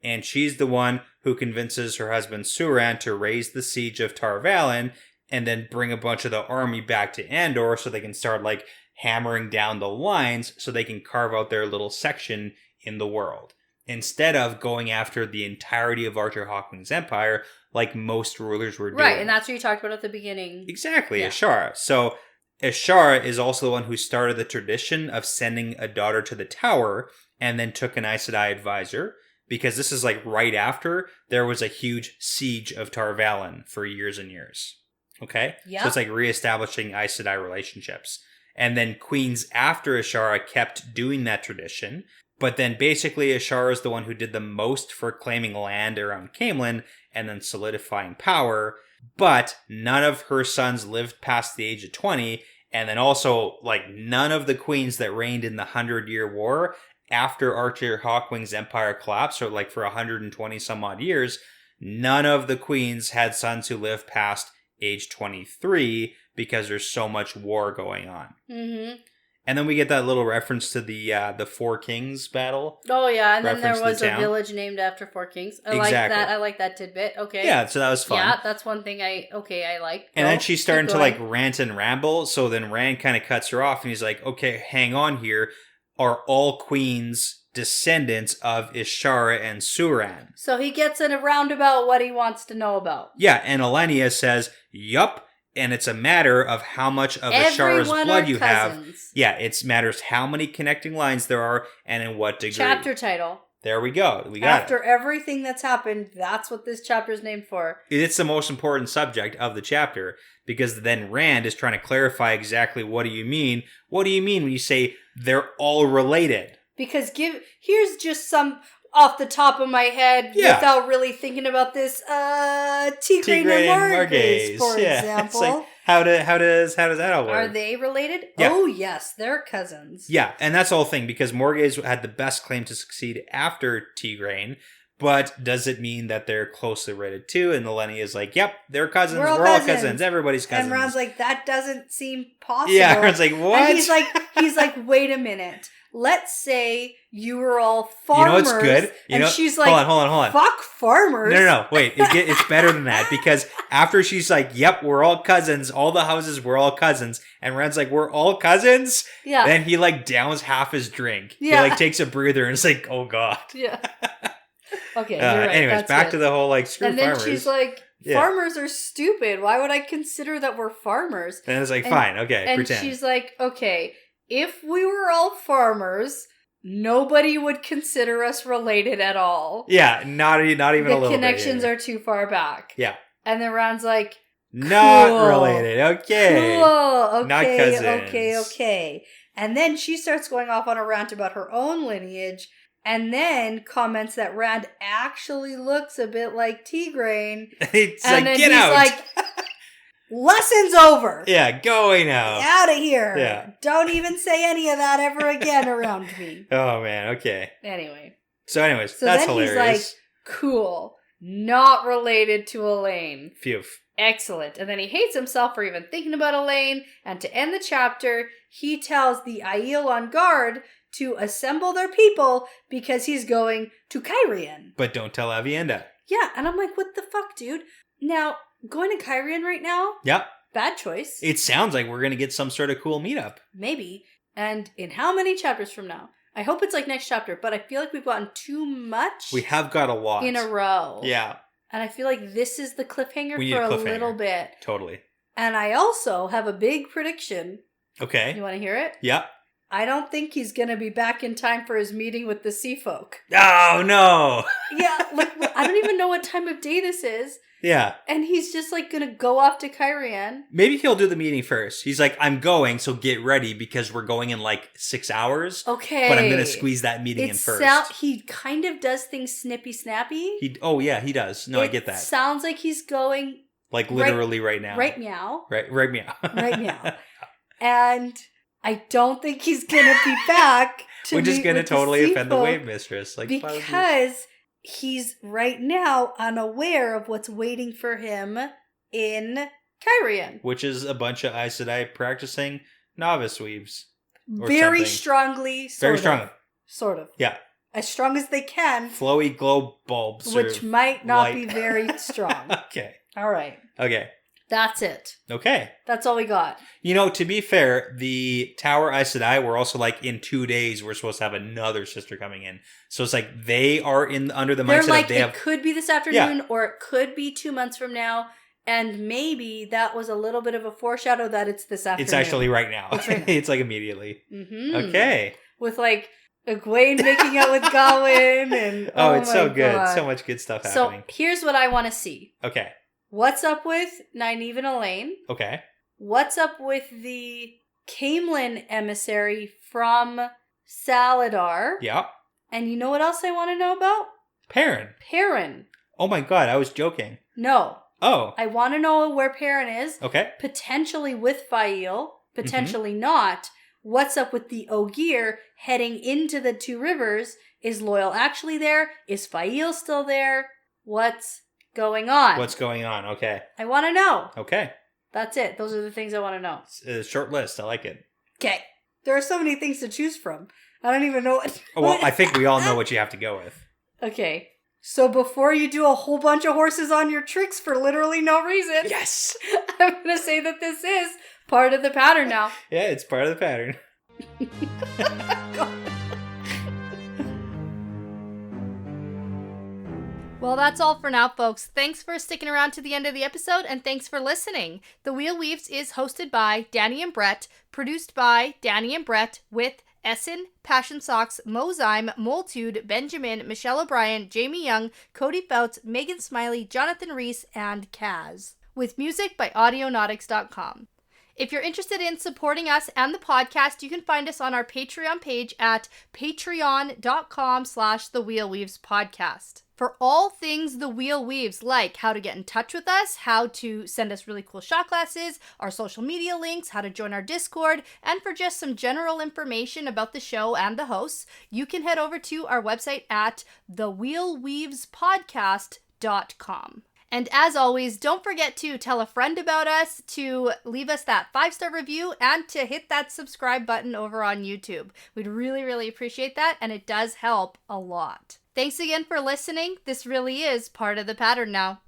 and she's the one who convinces her husband Suran to raise the siege of Tar Valon and then bring a bunch of the army back to Andor so they can start like hammering down the lines so they can carve out their little section in the world. Instead of going after the entirety of Arthur Hawking's empire like most rulers were doing. Right, and that's what you talked about at the beginning. Exactly, yeah. Ishara. So Ishara is also the one who started the tradition of sending a daughter to the tower and then took an Aes Sedai advisor, because this is like right after there was a huge siege of Tar Valon for years and years. Okay? Yeah. So it's like reestablishing Aes Sedai relationships. And then queens after Ishara kept doing that tradition, but then basically Ishara is the one who did the most for claiming land around Caemlyn and then solidifying power, but none of her sons lived past the age of 20, and then also, like, none of the queens that reigned in the 100-Year War after Arthur Hawking's empire collapsed, or like for 120 some odd years, none of the queens had sons who lived past age 23 because there's so much war going on. Mm-hmm. And then we get that little reference to the Four Kings battle. Oh yeah, and then there was a village named after Four Kings. I like that. I like that tidbit. Okay. Yeah, so that was fun. Yeah, that's one thing I like. And then she's starting to like rant and ramble, so then Rand kind of cuts her off and he's like, okay, hang on here. Are all queens descendants of Ishara and Suran? So he gets in a roundabout what he wants to know about. Yeah, and Elenia says, yup. And it's a matter of how much of Ishara's blood you have. Yeah, it matters how many connecting lines there are and in what degree. Chapter title. There we go. We got After everything that's happened, that's what this chapter is named for. It's the most important subject of the chapter, because then Rand is trying to clarify exactly what do you mean. What do you mean when you say they're all related? Because here's just some off the top of my head, without really thinking about this, Tigraine and Morghese, for example. It's like, how does that all work? Are they related? Yeah. Oh yes, they're cousins. Yeah, and that's the whole thing, because Morghese had the best claim to succeed after Tigraine, but does it mean that they're closely related too? And Elenia is like, yep, they're cousins. We're all cousins. Everybody's cousins. And Ron's like, that doesn't seem possible. Yeah, Ron's like, what? And he's like, wait a minute. Let's say you were all farmers. You know what's good? She's like, hold on. Fuck farmers. No. Wait, it's better than that, because after she's like, yep, we're all cousins. All the houses, we're all cousins. And Rand's like, we're all cousins? Yeah. Then he like downs half his drink. Yeah. He like takes a breather and it's like, oh God. Yeah. Okay, you're right. Anyways, back to the whole like, screw farmers. And then she's like, farmers are stupid. Why would I consider that we're farmers? And it's like, fine, okay, and pretend. And she's like, okay, if we were all farmers, nobody would consider us related at all. Yeah, not even a little bit. The connections are too far back. Yeah. And then Rand's like, not related. Okay. Cool. Okay. Not cousins. Okay. And then she starts going off on a rant about her own lineage, and then comments that Rand actually looks a bit like Tigraine. It's and like, then get he's out. like, lesson's over. Yeah, going out. Out of here. Yeah. Don't even say any of that ever again around me. Oh, man. Okay. Anyway. So anyways, So that's then hilarious. he's like, cool. Not related to Elaine. Phew. Excellent. And then he hates himself for even thinking about Elaine. And to end the chapter, he tells the Aiel on guard to assemble their people because he's going to Cairhien. But don't tell Avienda. Yeah, and I'm like, what the fuck, dude? Now, going to Cairhien right now? Yep. Bad choice. It sounds like we're going to get some sort of cool meetup. Maybe. And in how many chapters from now? I hope it's like next chapter, but I feel like we've gotten too much. We have got a lot. In a row. Yeah. And I feel like this is the cliffhanger We need for a a cliffhanger. little bit. Totally. And I also have a big prediction. Okay. You want to hear it? Yeah. I don't think he's going to be back in time for his meeting with the sea folk. Oh, no. Yeah, like, I don't even know what time of day this is. Yeah. And he's just, like, going to go off to Cairhien. Maybe he'll do the meeting first. He's like, I'm going, so get ready because we're going in like 6 hours. Okay. But I'm going to squeeze that meeting in first. He kind of does things snippy-snappy. Oh, yeah, he does. No, I get that. Sounds like he's going... Like literally right now. Right meow. Right meow. Right meow. And I don't think he's going to be back to Which is going to totally offend the folk Wave Mistress. Like, because he's right now unaware of what's waiting for him in Cairhien. Which is a bunch of Aes Sedai practicing novice weaves. Very something. strongly. Very strong. Sort of. Yeah. As strong as they can. Flowy glow bulbs. Which might not be very strong. Okay. All right. Okay. That's it. Okay. That's all we got. You know, to be fair, the Tower Aes Sedai were also like in 2 days we're supposed to have another sister coming in. So it's like they are under the mindset like, of they have... it could be this afternoon or it could be 2 months from now. And maybe that was a little bit of a foreshadow that it's this afternoon. It's actually right now. It's right now. It's like immediately. Mm-hmm. Okay. With like Egwene making out with Gawyn and it's so good. God. So much good stuff happening. So here's what I want to see. Okay. What's up with Nynaeve and Elaine? Okay. What's up with the Caemlyn emissary from Saladar? Yeah. And you know what else I want to know about? Perrin. Perrin. Oh my god, I was joking. No. Oh. I want to know where Perrin is. Okay. Potentially with Fael. Potentially not. What's up with the Ogier heading into the Two Rivers? Is Loyal actually there? Is Fael still there? What's going on? What's going on? Okay. I want to know. Okay. That's it. Those are the things I want to know. It's a short list. I like it. Okay. There are so many things to choose from. I don't even know what... Well, I think we all know what you have to go with. Okay. So before you do a whole bunch of horses on your tricks for literally no reason... Yes! I'm going to say that this is part of the pattern now. Yeah, it's part of the pattern. Well, that's all for now, folks. Thanks for sticking around to the end of the episode, and thanks for listening. The Wheel Weaves is hosted by Dani and Brett, produced by Dani and Brett, with Essen, Passion Socks, Mozyme, Moltude, Benjamin, Michelle O'Brien, Jamie Young, Cody Fouts, Megan Smiley, Jonathan Reese, and Kaz. With music by Audionautics.com. If you're interested in supporting us and the podcast, you can find us on our Patreon page at patreon.com/thewheelweavespodcast. For all things The Wheel Weaves, like how to get in touch with us, how to send us really cool shot glasses, our social media links, how to join our Discord, and for just some general information about the show and the hosts, you can head over to our website at thewheelweavespodcast.com. And as always, don't forget to tell a friend about us, to leave us that 5-star review, and to hit that subscribe button over on YouTube. We'd really, really appreciate that, and it does help a lot. Thanks again for listening. This really is part of the pattern now.